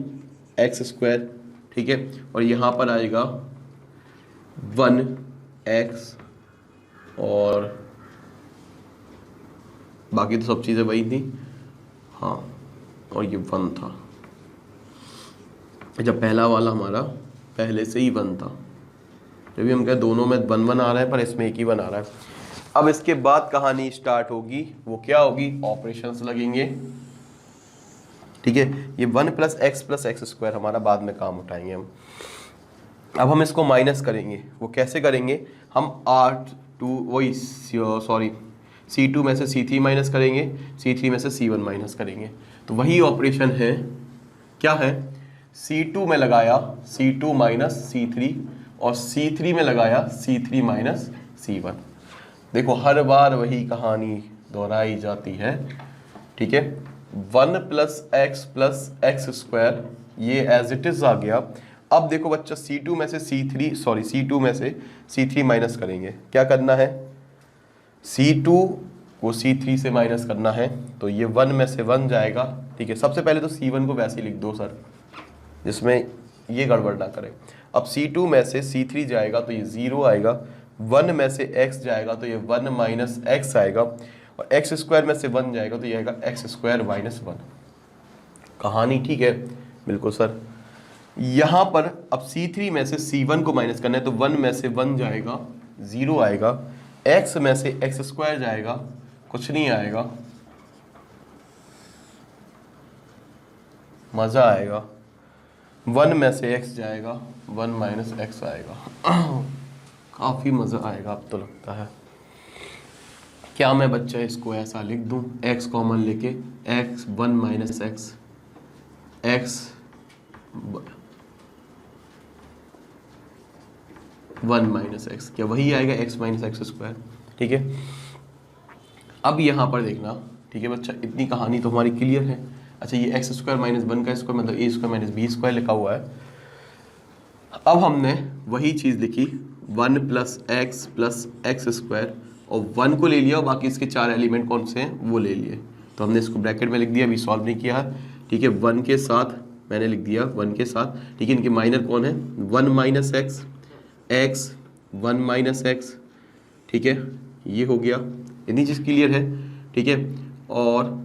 एक्स स्क्वायर, ठीक है, और यहाँ पर आएगा 1 एक्स, और बाकी तो सब चीज़ें वही थी, हाँ, और ये 1 था। जब पहला वाला हमारा पहले से ही 1 था, जब भी हम कहें दोनों में 1 आ रहा है, पर इसमें एक ही 1 आ रहा है। अब इसके बाद कहानी स्टार्ट होगी, वो क्या होगी, ऑपरेशंस लगेंगे, ठीक है। ये 1 प्लस एक्स स्क्वायर हमारा बाद में काम उठाएंगे हम। अब हम इसको माइनस करेंगे, वो कैसे करेंगे, हम C2 में से C3 माइनस करेंगे, C3 में से C1 माइनस करेंगे। तो वही ऑपरेशन है, क्या है, C2 में लगाया C2 माइनस C3, और C3 में लगाया C3 माइनस C1। देखो हर बार वही कहानी दोहराई जाती है, ठीक है। 1 प्लस एक्स स्क्वायर ये एज इट इज आ गया। अब देखो बच्चा C2 में से C3 माइनस करेंगे। क्या करना है, C2 को C3 से माइनस करना है, तो ये 1 में से 1 जाएगा, ठीक है। सबसे पहले तो C1 को वैसे ही लिख दो सर, जिसमें ये गड़बड़ ना करें। अब C2 में से C3 जाएगा तो ये 0 आएगा, 1 में से x जाएगा तो ये 1 माइनस एक्स आएगा, और एक्स स्क्वायर में से 1 जाएगा तो ये आएगा एक्स स्क्वायर माइनस 1। कहानी ठीक है, बिल्कुल सर। यहाँ पर अब C3 में से C1 को माइनस करना है, तो 1 में से 1 जाएगा, 0 आएगा, x में से एक्स स्क्वायर जाएगा, कुछ नहीं आएगा, मज़ा आएगा। 1 में से x जाएगा, 1 माइनस एक्स आएगा, काफ़ी मज़ा आएगा अब तो लगता है। क्या मैं बच्चा इसको ऐसा लिख दूं, x कॉमन लेके, x 1 minus x, x 1 minus x, क्या वही आएगा x माइनस एक्स स्क्वायर, ठीक है। अब यहाँ पर देखना, ठीक है बच्चा, इतनी कहानी तो हमारी क्लियर है। अच्छा, ये एक्स स्क्वायर माइनस 1 का स्क्वायर मतलब ए स्क्वायर माइनस बी स्क्वायर लिखा हुआ है। अब हमने वही चीज़ लिखी, 1 प्लस एक्स स्क्वायर, और 1 को ले लिया, और बाकी इसके 4 एलिमेंट कौन से हैं वो ले लिए। तो हमने इसको ब्रैकेट में लिख दिया, अभी सॉल्व नहीं किया है, ठीक है। 1 के साथ मैंने लिख दिया, 1 के साथ, ठीक है। इनके माइनर कौन है, 1 माइनस एक्स, 1 माइनस एक्स, ठीक है, ये हो गया। इतनी चीज़ क्लियर है, ठीक है। और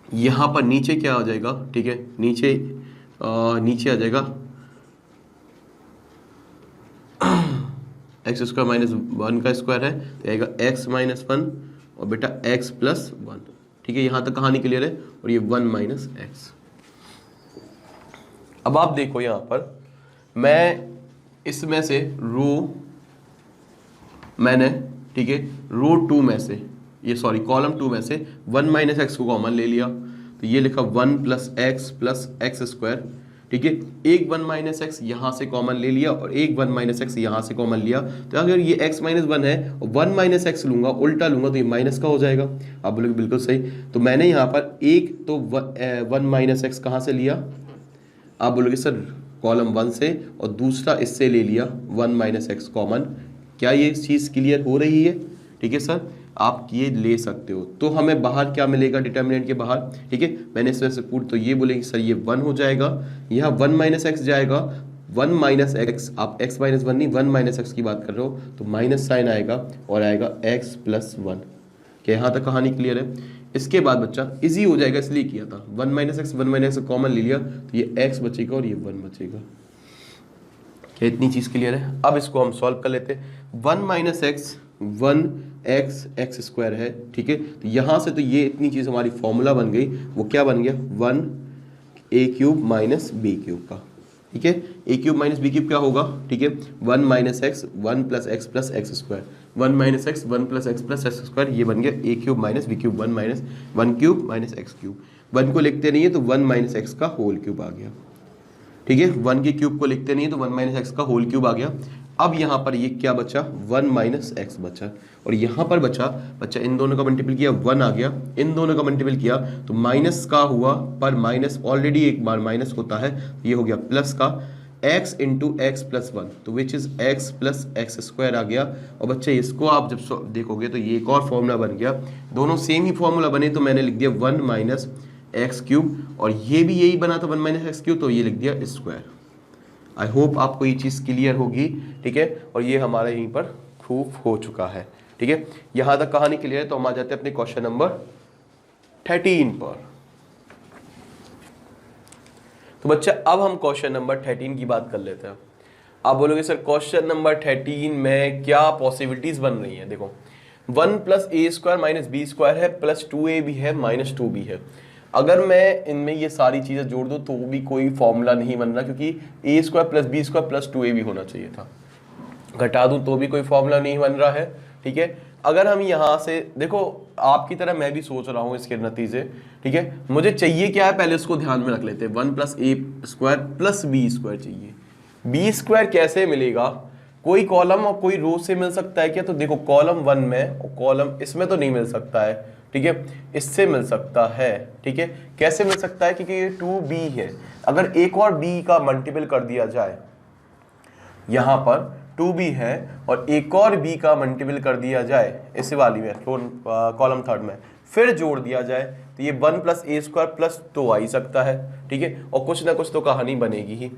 यहाँ पर नीचे क्या आ जाएगा, ठीक है, नीचे आ जाएगा एक्स स्क्वायर माइनस 1 का स्क्वायर है, तो आएगा एक्स माइनस 1, और बेटा एक्स प्लस 1, ठीक है। यहाँ तक कहानी क्लियर है, और ये 1 माइनस एक्स। अब आप देखो यहाँ पर, मैं इसमें से रो मैंने, ठीक है, रो 2 में से ये सॉरी कॉलम 2 में से 1 माइनस एक्स को कॉमन ले लिया, तो ये लिखा 1 प्लस एक्स स्क्वायर, ठीक है। एक 1 माइनस एक्स यहाँ से कॉमन ले लिया और एक 1 माइनस एक्स यहाँ से कॉमन लिया, तो अगर ये x माइनस 1 है और 1 माइनस एक्स लूंगा उल्टा लूंगा तो ये माइनस का हो जाएगा। आप बोलोगे बिल्कुल सही, तो मैंने यहाँ पर एक तो 1 माइनस एक्स कहाँ से लिया, आप बोलोगे सर कॉलम 1 से, और दूसरा इससे ले लिया 1 माइनस एक्स कॉमन। क्या ये चीज़ क्लियर हो रही है? ठीक है सर, आप ये ले सकते हो। तो हमें बाहर क्या मिलेगा डिटर्मिनेंट के बाहर, ठीक है। मैंने इसमें से पूछ, तो ये बोलेंगे सर ये 1 हो जाएगा, यहाँ 1 माइनस एक्स जाएगा, 1 माइनस एक्स, आप x माइनस 1 नहीं 1 माइनस एक्स की बात कर रहे हो, तो माइनस साइन आएगा और आएगा x प्लस 1। क्या यहाँ तक कहानी क्लियर है? इसके बाद बच्चा इजी हो जाएगा, इसलिए किया था 1 माइनस एक्स कॉमन ले लिया, तो ये x बचेगा और ये 1 बचेगा। क्या इतनी चीज़ क्लियर है? अब इसको हम सॉल्व कर लेते हैं। 1 माइनस एक्स 1 स्क्वायर है, ठीक है। तो यहाँ से तो ये इतनी चीज़ हमारी फॉर्मूला बन गई, वो क्या बन गया 1a³ माइनस b³ का, ठीक है। a³ माइनस b³ क्या होगा, ठीक है। 1 minus x 1 plus X square, 1 minus x 1 plus X square, ये बन गया a³ minus b³, 1 minus x³। 1 को लिखते नहीं है तो 1 माइनस एक्स का होल क्यूब आ गया, ठीक है। 1 के क्यूब को लिखते नहीं है तो 1 माइनस एक्स का होल क्यूब आ गया। अब यहाँ पर ये क्या बचा 1 माइनस एक्स बचा, और यहाँ पर बच्चा इन दोनों का मल्टीपल किया 1 आ गया, इन दोनों का मल्टीपल किया तो माइनस का हुआ, पर माइनस ऑलरेडी एक बार माइनस होता है, ये हो गया प्लस का x इंटू एक्स प्लस 1, तो which is x plus X square आ गया। और बच्चे इसको आप जब देखोगे तो ये एक और फॉर्मूला बन गया, दोनों सेम ही फॉर्मूला बने, तो मैंने लिख दिया 1 माइनस x³, और ये भी यही बना था 1 माइनस x³, तो ये लिख दिया स्क्वायर। आई होप आपको ये चीज़ क्लियर होगी, ठीक है। और ये हमारे यहीं पर प्रूफ हो चुका है, ठीक है। यहाँ तक कहानी क्लियर है, तो हम आ जाते हैं अपने क्वेश्चन नंबर 13 पर। तो बच्चा अब हम क्वेश्चन नंबर 13 की बात कर लेते हैं। आप बोलोगे सर क्वेश्चन नंबर 13 में क्या पॉसिबिलिटीज बन रही हैं? देखो 1 प्लस ए स्क्वायर माइनस बी स्क्वायर है, प्लस 2a भी है, माइनस 2b है। अगर मैं इनमें ये सारी चीज़ें जोड़ दूँ तो भी कोई फॉर्मूला नहीं बन रहा, क्योंकि A square plus B square plus 2a भी होना चाहिए था। घटा दूँ तो भी कोई फॉर्मूला नहीं बन रहा है, ठीक है। अगर हम यहाँ से देखो, आपकी तरह मैं भी सोच रहा हूँ इसके नतीजे, ठीक है। मुझे चाहिए क्या है, पहले उसको ध्यान में रख लेते हैं। 1 प्लस ए स्क्वायर प्लस बी स्क्वायर चाहिए। बी स्क्वायर कैसे मिलेगा? कोई कॉलम और कोई रो से मिल सकता है क्या? तो देखो कॉलम 1 में और कॉलम इसमें तो नहीं मिल सकता है, ठीक है। इससे मिल सकता है, ठीक है। कैसे मिल सकता है? क्योंकि ये 2b है। अगर एक और b का मल्टीपल कर दिया जाए, यहाँ पर 2b है और एक और b का मल्टीपल कर दिया जाए इस वाली में कॉलम 3 में, फिर जोड़ दिया जाए, तो ये 1 प्लस ए स्क्वायर प्लस तो आ ही सकता है, ठीक है। और कुछ ना कुछ तो कहानी बनेगी ही।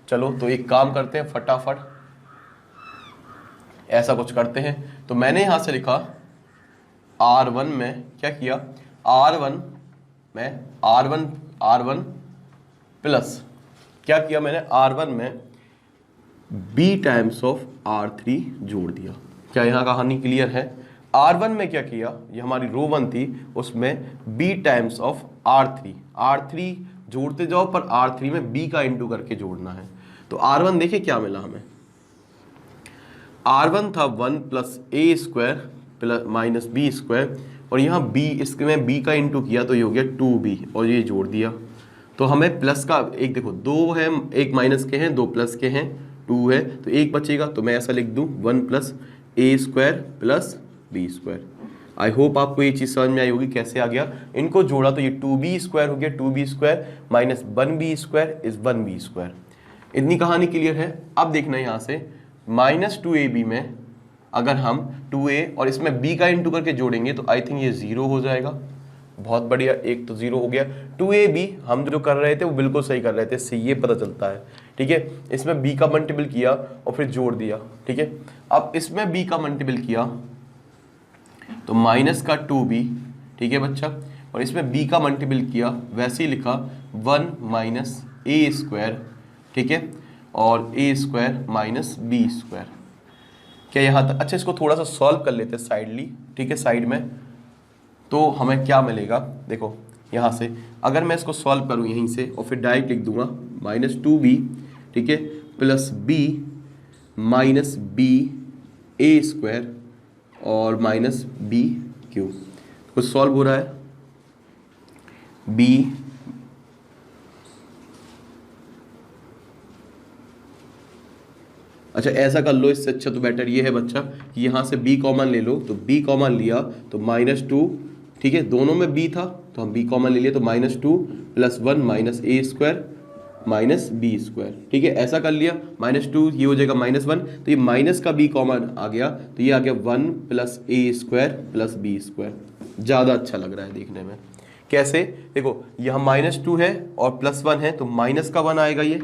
चलो तो एक काम करते हैं, फटाफट ऐसा कुछ करते हैं। तो मैंने यहाँ से लिखा R1 में क्या किया, R1 प्लस क्या किया मैंने, R1 में B टाइम्स ऑफ R3 जोड़ दिया। क्या यहाँ कहानी क्लियर है? R1 में क्या किया, ये हमारी रो 1 थी, उसमें B टाइम्स ऑफ R3 जोड़ते जाओ, पर R3 में B का इंटू करके जोड़ना है। तो R1 देखिए क्या मिला हमें, R1 था 1 प्लस ए square plus minus B square, और यहाँ b, इसमें b का इंटू किया तो ये हो गया 2b, और ये जोड़ दिया। तो हमें प्लस का एक देखो, 2 है, एक माइनस के हैं, 2 प्लस के हैं, 2 है, तो एक बचेगा। तो मैं ऐसा लिख दूँ 1 plus A square plus B square. I hope आपको ये चीज़ समझ में आई होगी कैसे आ गया। इनको जोड़ा तो ये 2b स्क्वायर हो गया, 2b square minus 1b square is 1b square. इतनी कहानी क्लियर है। अब देखना यहाँ से माइनस 2ab में अगर हम 2a और इसमें b का इंटू करके जोड़ेंगे तो आई थिंक ये 0 हो जाएगा। बहुत बढ़िया, एक तो 0 हो गया। 2ab हम जो कर रहे थे वो बिल्कुल सही कर रहे थे, इससे ये पता चलता है, ठीक है। इसमें b का मल्टीपल किया और फिर जोड़ दिया, ठीक है। अब इसमें b का मल्टीपल किया तो माइनस का 2b, ठीक है बच्चा, और इसमें b का मल्टीपल किया, वैसे ही लिखा 1 माइनस ए स्क्वायर, ठीक है, और ए स्क्वायर माइनस बी स्क्वायर। क्या यहाँ तक? अच्छा, इसको थोड़ा सा सॉल्व कर लेते हैं साइडली, ठीक है, साइड में। तो हमें क्या मिलेगा, देखो यहाँ से अगर मैं इसको सॉल्व करूँ यहीं से और फिर डायरेक्ट लिख दूंगा माइनस 2b, ठीक है, प्लस b माइनस b ए स्क्वायर और माइनस b क्यूब। कुछ सॉल्व हो रहा है, बी अच्छा ऐसा कर लो, इससे अच्छा तो बेटर ये है बच्चा कि यहाँ से b कॉमन ले लो, तो b कॉमन लिया तो -2, ठीक है, दोनों में b था तो हम b कॉमन ले लिए तो -2 + 1 - a² - b², ठीक है, ऐसा कर लिया। -2 ये हो जाएगा -1, तो ये माइनस का b कॉमन आ गया तो ये आ गया 1 + a² + b²। ज़्यादा अच्छा लग रहा है देखने में। कैसे, देखो यहाँ -2 है और +1 है तो माइनस का 1 आएगा ये,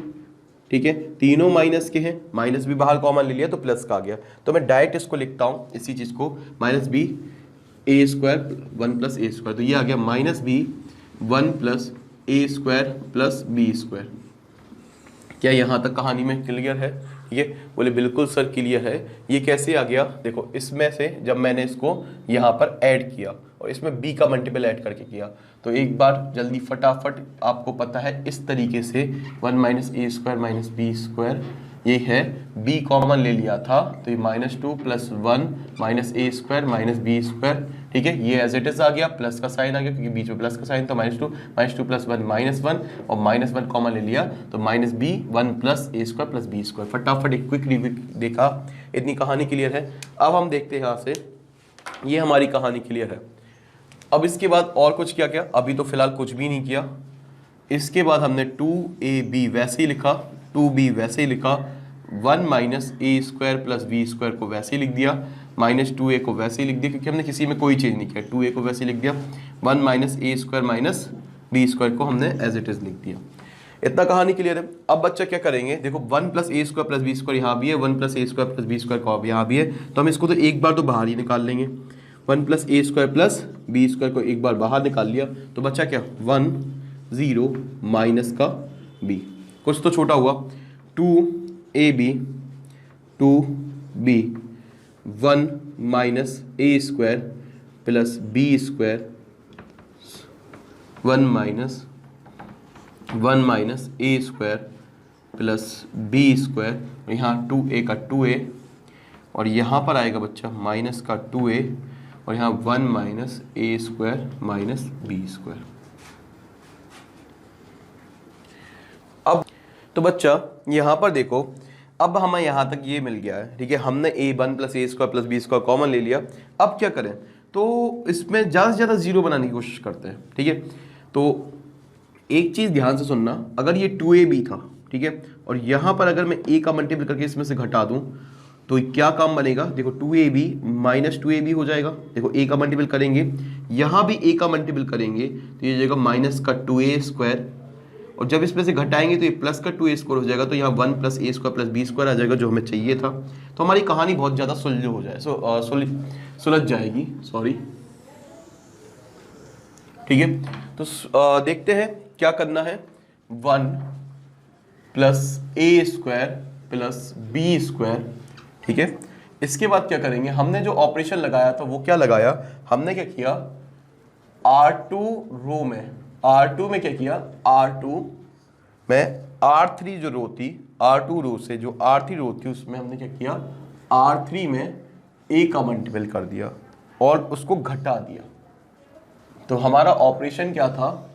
ठीक है, तीनों माइनस के हैं, माइनस भी बाहर कॉमन ले लिया तो प्लस का आ गया। तो मैं डायरेक्ट इसको लिखता हूँ इसी चीज़ को -b a² 1 + a², तो ये आ गया -b 1 + a² + b²। क्या यहाँ तक कहानी में क्लियर है? ठीक है, बोले बिल्कुल सर क्लियर है। ये कैसे आ गया, देखो इसमें से जब मैंने इसको यहाँ पर ऐड किया और इसमें b का मल्टीपल ऐड करके किया, तो एक बार जल्दी फटाफट आपको पता है इस तरीके से 1 - a² - b², ये है b कॉमन ले लिया था तो ये -2 + 1 - a² - b², ठीक है, ये एज इट इज आ गया, प्लस का साइन आ गया क्योंकि बीच में प्लस का साइन था, -2 + 1 -1 और -1 कॉमन ले लिया तो -b 1 + a² + b²। फटाफट एक क्विक रिव्यू देखा, इतनी कहानी क्लियर है। अब हम देखते हैं यहाँ से, ये हमारी कहानी क्लियर है। अब इसके बाद और कुछ क्या क्या, अभी तो फिलहाल कुछ भी नहीं किया। इसके बाद हमने 2ab वैसे ही लिखा, 2b वैसे ही लिखा, 1 - a² + b² को वैसे ही लिख दिया, -2a को वैसे ही लिख दिया क्योंकि हमने किसी में कोई चेंज नहीं किया, 2a को वैसे ही लिख दिया, 1 - a² - b² को हमने एज इट इज लिख दिया। इतना कहानी क्लियर है। अब बच्चा क्या करेंगे, देखो 1 + a² + b² यहाँ भी है, 1 + a² + b² को यहाँ भी है, तो हम इसको तो एक बार तो बाहर ही निकाल लेंगे। 1 + a² + b² को एक बार बाहर निकाल लिया तो बच्चा क्या, 1 0 माइनस का b, कुछ तो छोटा हुआ, 2ab 2b 1 - a² + b² 1 - a² + b², यहाँ 2a का 2a और यहाँ पर आएगा बच्चा माइनस का 2a और यहाँ 1 - a² - b²। अब तो बच्चा यहाँ पर देखो, अब हमें यहाँ तक ये मिल गया है, ठीक है, हमने a1 + a² + b² कॉमन ले लिया। अब क्या करें, तो इसमें ज़्यादा से ज़्यादा जीरो बनाने की कोशिश करते हैं, ठीक है। तो एक चीज़ ध्यान से सुनना, अगर ये 2ab था, ठीक है, और यहाँ पर अगर मैं a का मल्टीपल करके इसमें से घटा दूँ तो क्या काम बनेगा, देखो 2ab - 2ab हो जाएगा, देखो a का मल्टीपल करेंगे, यहाँ भी a का मल्टीपल करेंगे तो ये जाएगा -2a², और जब इसमें से घटाएंगे तो ये प्लस का 2a² हो जाएगा, तो यहाँ 1 + a² + b² आ जाएगा जो हमें चाहिए था। तो हमारी कहानी बहुत ज़्यादा सुलझ हो जाए सुलझ जाएगी, सॉरी, ठीक है। तो देखते हैं क्या करना है, 1 + a² + b², ठीक है। इसके बाद क्या करेंगे, हमने जो ऑपरेशन लगाया था वो क्या लगाया, हमने क्या किया, R2 रो में, R2 में क्या किया, R2 में R3 जो रो थी, R2 रो से जो R3 रो थी उसमें हमने क्या किया, R3 में a का मल्टीपल कर दिया और उसको घटा दिया। तो हमारा ऑपरेशन क्या था,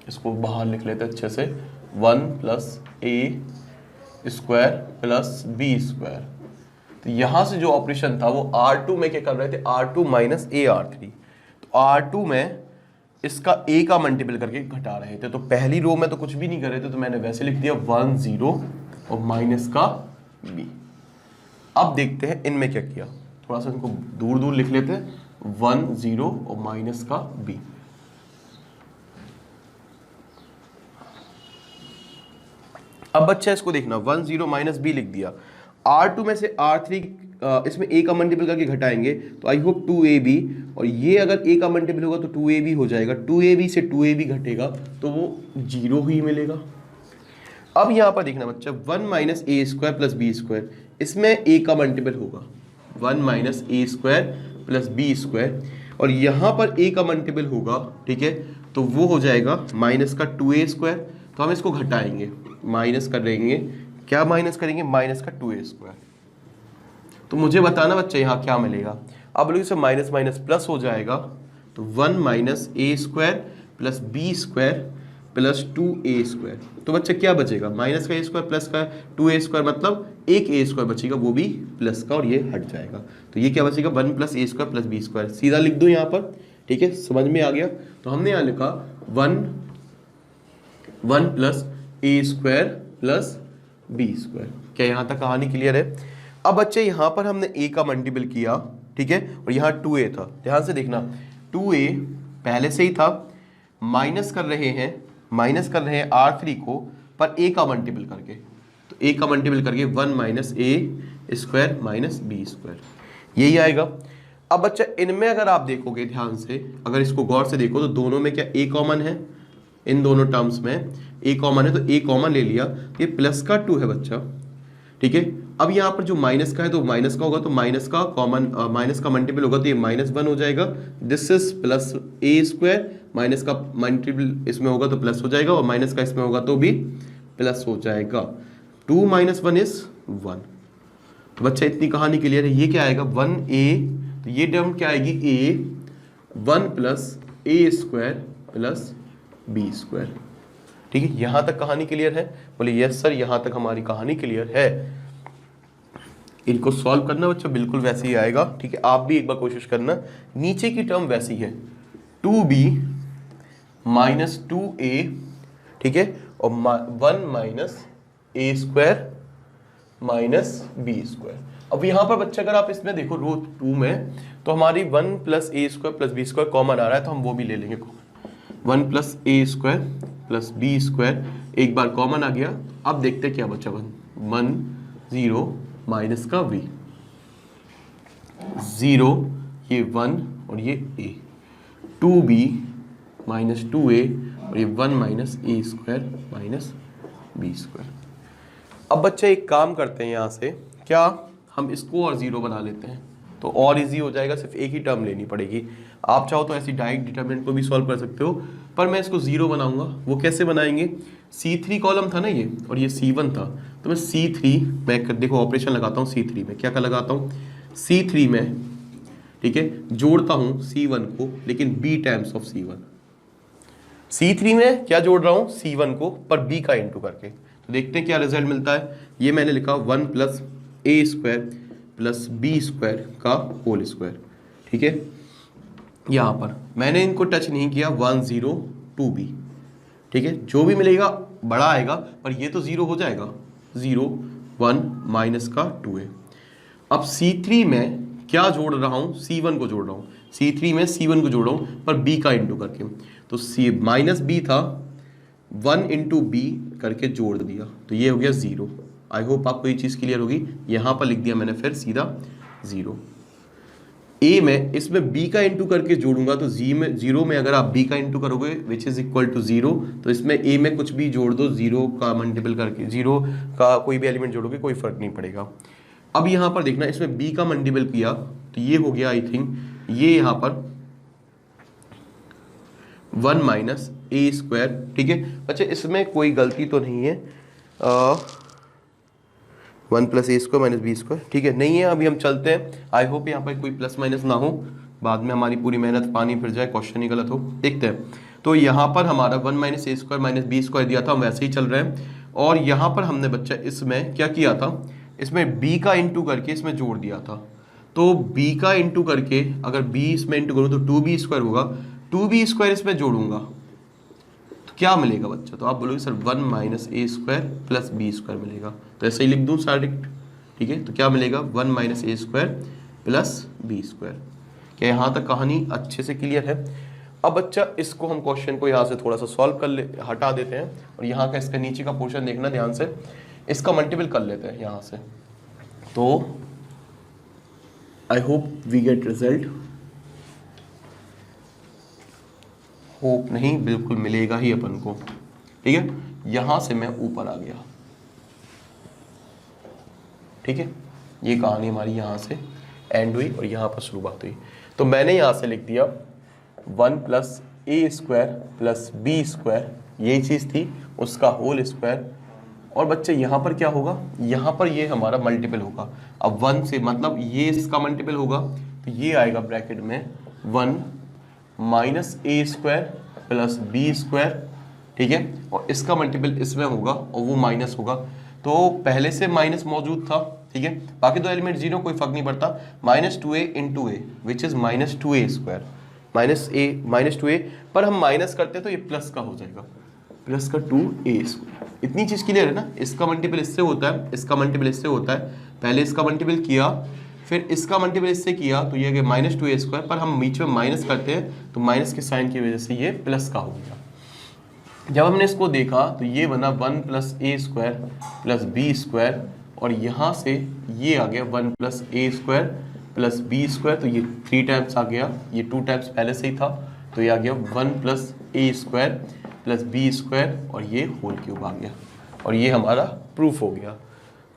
इसको बाहर लिख लेते अच्छे से, 1 + a² + b²। तो यहां से जो ऑपरेशन था वो R2 में क्या कर रहे थे, R2 - a R3, तो R2 में इसका a का मल्टीपल करके घटा रहे थे। तो पहली रो में तो कुछ भी नहीं कर रहे थे तो मैंने वैसे लिख दिया 1 0 और माइनस का b। अब देखते हैं इनमें क्या किया, थोड़ा सा इनको दूर दूर लिख लेते हैं, 1 0 और माइनस का b। अब बच्चा इसको देखना, 1 0 माइनस b लिख दिया, R2 में से R3 इसमें a का मल्टीपल करके घटाएंगे तो आई होप 2ab, और ये अगर a का मल्टीपल होगा तो 2ab हो जाएगा, 2ab से 2ab घटेगा तो वो 0 ही मिलेगा। अब यहाँ पर देखना बच्चा, 1 - a² + b², इसमें a का मल्टीपल होगा 1 - a² + b², और यहाँ पर a का मल्टीपल होगा, ठीक है, तो वो हो जाएगा माइनस का 2a²। तो हम इसको घटाएंगे, माइनस करेंगे, क्या माइनस करेंगे, माइनस का 2a²। तो मुझे बताना बच्चा यहाँ क्या मिलेगा, अब बोलोगे सर माइनस माइनस प्लस हो जाएगा, तो 1 minus A square plus B square plus 2a²। तो बच्चा क्या बचेगा, माइनस का ए स्क्वायर प्लस का 2a² मतलब एक ए स्क्वायर बचेगा, वो भी प्लस का, और ये हट जाएगा। तो ये क्या बचेगा, 1 प्लस ए स्क्वायर प्लस बी स्क्वायर। सीधा लिख दो यहाँ पर, ठीक है, समझ में आ गया। तो हमने यहाँ लिखा 1 प्लस ए स्क्वायर प्लस बी स्क्वायर। क्या यहाँ तक कहानी क्लियर है? अब बच्चे यहाँ पर हमने a का मल्टीपल किया, ठीक है, और यहाँ 2a था। ध्यान से देखना, 2a पहले से ही था, माइनस कर रहे हैं R3 को, पर a का मल्टीपल करके। तो a का मल्टीपल करके 1 minus A square minus B square, यही आएगा। अब बच्चा इनमें अगर आप देखोगे ध्यान से, अगर इसको गौर से देखो तो दोनों में क्या a कॉमन है, इन दोनों टर्म्स में a कॉमन है, तो a कॉमन ले लिया, ये प्लस का 2 है बच्चा, ठीक है। अब यहाँ पर जो माइनस का है तो माइनस का होगा, तो माइनस का कॉमन, माइनस का मल्टीपल होगा तो ये -1 हो जाएगा। This is plus A square, minus का मल्टीपल इसमें होगा तो प्लस हो जाएगा, और माइनस का इसमें होगा तो भी प्लस हो जाएगा। 2 माइनस 1 इज 1। तो बच्चा इतनी कहानी क्लियर है। ये क्या आएगा 1a, तो ये टर्म क्या आएगी a 1 plus A square plus B square, ठीक है। यहां तक कहानी क्लियर है? बोले यस सर, यहां तक हमारी कहानी क्लियर है। इनको सॉल्व करना बच्चा बिल्कुल वैसे ही आएगा, ठीक है। आप भी एक बार कोशिश करना। नीचे की टर्म वैसी है, 2b माइनस 2a, ठीक है, और 1 minus A square minus B square. अब यहां पर बच्चा अगर आप इसमें देखो रो 2 में, तो हमारी 1 प्लस ए square plus B square common आ रहा है, तो हम वो भी ले लेंगे कॉमन। 1 प्लस ए स्क्वायर प्लस बी स्क्वायर एक बार कॉमन आ गया। अब देखते क्या बचा, 1 0 माइनस का v 0, ये 1 और ये a, 2b माइनस 2a और ये 1 minus A square minus B square. अब बच्चे एक काम करते हैं, यहाँ से क्या हम इसको और 0 बना लेते हैं, तो और इजी हो जाएगा, सिर्फ एक ही टर्म लेनी पड़ेगी। आप चाहो तो ऐसी डायरेक्ट डिटरमिनेंट को भी सॉल्व कर सकते हो, पर मैं इसको 0 बनाऊंगा। वो कैसे बनाएंगे, C3 कॉलम था ना ये, और ये C1 था, तो मैं C3 मैं देखो ऑपरेशन लगाता हूँ C3 में, क्या क्या लगाता हूँ C3 में, ठीक है, जोड़ता हूँ C1 को, लेकिन B times of C1। C3 में क्या जोड़ रहा हूँ, C1 को, पर B का इंटू करके। तो देखते हैं क्या रिजल्ट मिलता है। ये मैंने लिखा 1 प्लस ए स्क्वायर प्लस बी स्क्वायर का होल स्क्वायर, ठीक है। यहाँ पर मैंने इनको टच नहीं किया, 1 0 2b, ठीक है। जो भी मिलेगा बड़ा आएगा, पर ये तो 0 हो जाएगा, 0 1 माइनस का 2a। अब C3 में क्या जोड़ रहा हूँ, C1 को जोड़ रहा हूँ, C3 में C1 को जोड़ रहा हूँ, पर b का इंटू करके। तो C माइनस b था, 1 इंटू बी करके जोड़ दिया, तो ये हो गया 0। आई होप आपको ये चीज़ क्लियर होगी। यहाँ पर लिख दिया मैंने फिर सीधा 0। ए में इसमें b का इंटू करके जोड़ूंगा, तो जीरो में अगर आप b का इंटू करोगे विच इज इक्वल टू 0, तो इसमें a में कुछ भी जोड़ दो, 0 का मल्टीपल करके, 0 का कोई भी एलिमेंट जोड़ोगे कोई फर्क नहीं पड़ेगा। अब यहाँ पर देखना, इसमें b का मल्टीपल किया तो ये हो गया, आई थिंक ये यहाँ पर 1 माइनस ए स्क्वायर, ठीक है बच्चे, इसमें कोई गलती तो नहीं है, 1 प्लस ए स्क्वायर माइनस बी स्क्वायर, ठीक है, नहीं है। अभी हम चलते हैं, आई होप यहाँ पर कोई प्लस माइनस ना हो, बाद में हमारी पूरी मेहनत पानी फिर जाए, क्वेश्चन ही गलत हो। देखते हैं, तो यहाँ पर हमारा 1 minus A square minus B square दिया था, हम वैसे ही चल रहे हैं। और यहाँ पर हमने बच्चा इसमें क्या किया था, इसमें b का इंटू करके इसमें जोड़ दिया था। तो b का इंटू करके अगर b इसमें इंटू करूँ तो 2b स्क्वायर होगा, 2b स्क्वायर इसमें जोड़ूंगा तो क्या मिलेगा बच्चा, तो आप बोलोगे sir 1 minus A square plus B square मिलेगा, तो ऐसे ही लिख दूँ डायरेक्ट, ठीक है। तो क्या मिलेगा 1 minus A square plus B square. क्या यहाँ तक कहानी अच्छे से क्लियर है? अब बच्चा इसको हम क्वेश्चन को यहाँ से थोड़ा सा सॉल्व कर ले, हटा देते हैं, और यहाँ का इसका नीचे का पोर्शन देखना ध्यान से, इसका मल्टीपल कर लेते हैं यहाँ से। तो I hope we get result, hope नहीं बिल्कुल मिलेगा ही अपन को, ठीक है। यहाँ से मैं ऊपर आ गया, ठीक है, ये कहानी हमारी यहाँ से एंड हुई और यहाँ पर शुरुआत हुई। तो मैंने यहाँ से लिख दिया 1 प्लस ए स्क्वायर प्लस बी स्क्वायर, यही चीज़ थी, उसका होल स्क्वायर। और बच्चे यहाँ पर क्या होगा, यहाँ पर ये हमारा मल्टीपल होगा। अब 1 से मतलब ये इसका मल्टीपल होगा, तो ये आएगा ब्रैकेट में 1 minus A square plus B square, ठीक है, और इसका मल्टीपल इसमें होगा और वो माइनस होगा, तो पहले से माइनस मौजूद था, ठीक है, बाकी दो एलिमेंट जीरो, कोई फर्क नहीं पड़ता, minus 2a into A which is minus 2a square, minus 2a पर हम माइनस करते हैं तो ये प्लस का हो जाएगा, प्लस का 2a स्क्वायर। इतनी चीज क्लियर है ना, इसका मल्टीपल इससे होता है, इसका मल्टीपल इससे होता है, पहले इसका मल्टीपल किया फिर इसका मल्टीपल इससे किया तो ये माइनस 2a स्क्वायर, पर हम बीच में माइनस करते हैं तो माइनस के साइन की वजह से ये प्लस का हो गया। जब हमने इसको देखा तो ये बना 1 प्लस ए स्क्वायर प्लस बी स्क्वायर, और यहाँ से ये आ गया 1 प्लस ए स्क्वायर प्लस बी स्क्वायर, तो ये 3 टाइम्स आ गया, ये 2 टाइम्स पहले से ही था, तो ये आ गया 1 प्लस ए स्क्वायर प्लस बी स्क्वायर और ये होल क्यूब आ गया, और ये हमारा प्रूफ हो गया।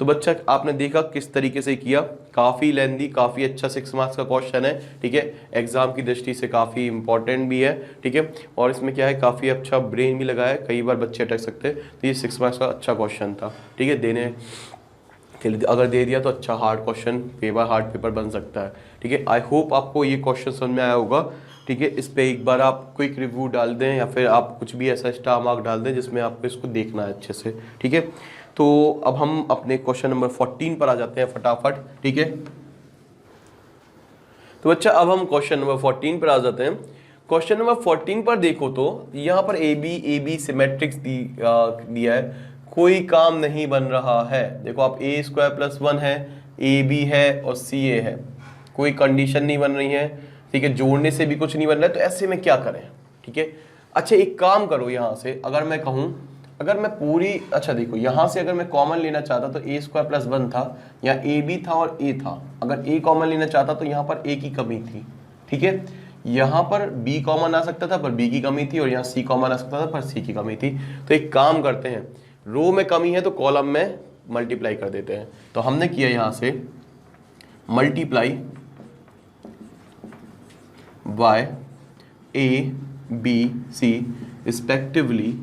तो बच्चा आपने देखा किस तरीके से किया, काफ़ी लेंदी, काफ़ी अच्छा 6 मार्क्स का क्वेश्चन है, ठीक है, एग्जाम की दृष्टि से काफ़ी इंपॉर्टेंट भी है, ठीक है, और इसमें क्या है काफ़ी अच्छा ब्रेन भी लगा है, कई बार बच्चे अटक सकते हैं, तो ये 6 मार्क्स का अच्छा क्वेश्चन था, ठीक है, देने के लिए अगर दे दिया तो अच्छा हार्ड क्वेश्चन हार्ड पेपर बन सकता है, ठीक है। आई होप आपको ये क्वेश्चन समझ में आया होगा, ठीक है, इस पर एक बार आप क्विक रिव्यू डाल दें या फिर आप कुछ भी ऐसा स्टार मार्क डाल दें जिसमें आपको इसको देखना है अच्छे से, ठीक है। तो अब हम अपने क्वेश्चन नंबर 14 पर आ जाते हैं फटाफट, ठीक है। तो बच्चा अब हम क्वेश्चन नंबर 14 पर आ जाते हैं। क्वेश्चन नंबर 14 पर देखो तो यहाँ पर ए बी सिमेट्रिक्स दिया है, कोई काम नहीं बन रहा है। देखो आप ए स्क्वायर प्लस 1 है, ए बी है और सी ए है, कोई कंडीशन नहीं बन रही है, ठीक है, जोड़ने से भी कुछ नहीं बन रहा है, तो ऐसे में क्या करें, ठीक है। अच्छा एक काम करो, यहाँ से अगर मैं कहूँ, अगर मैं पूरी, अच्छा देखो यहाँ से अगर मैं कॉमन लेना चाहता तो ए स्क्वायर प्लस 1 था, या ए बी था और ए था, अगर ए कॉमन लेना चाहता तो यहाँ पर ए की कमी थी, ठीक है, यहाँ पर बी कॉमन आ सकता था पर बी की कमी थी, और यहाँ सी कॉमन आ सकता था पर सी की कमी थी। तो एक काम करते हैं, रो में कमी है तो कॉलम में मल्टीप्लाई कर देते हैं। तो हमने किया यहाँ से multiply by a b c respectively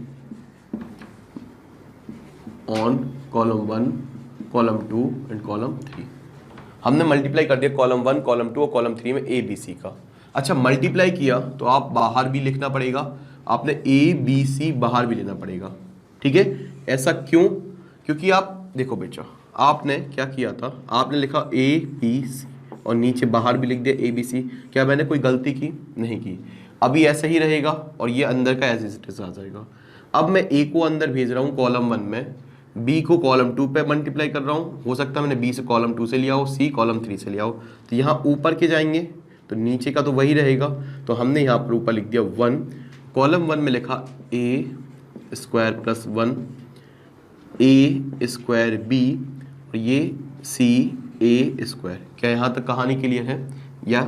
on column 1, column 2 and column 3। हमने मल्टीप्लाई कर दिया कॉलम 1, कॉलम 2 और कॉलम 3 में ए बी सी का। अच्छा मल्टीप्लाई किया तो आप बाहर भी लिखना पड़ेगा, आपने ए बी सी बाहर भी लेना पड़ेगा, ठीक है। ऐसा क्यों? क्योंकि आप देखो बेटा, आपने क्या किया था, आपने लिखा ए बी सी और नीचे बाहर भी लिख दिया ए बी सी। क्या मैंने कोई गलती की? नहीं की। अभी ऐसे ही रहेगा और ये अंदर का एज इट इज आ जाएगा। अब मैं ए को अंदर भेज रहा हूँ कॉलम 1 में, बी को कॉलम 2 पे मल्टीप्लाई कर रहा हूँ, हो सकता है मैंने बी से कॉलम 2 से लिया हो, सी कॉलम 3 से लिया हो, तो यहाँ ऊपर के जाएंगे तो नीचे का तो वही रहेगा। तो हमने यहाँ पर ऊपर लिख दिया 1, कॉलम 1 में लिखा ए स्क्वायर प्लस 1 ए स्क्वायर बी और ये सी ए स्क्वायर। क्या यहाँ तक कहानी क्लियर है? या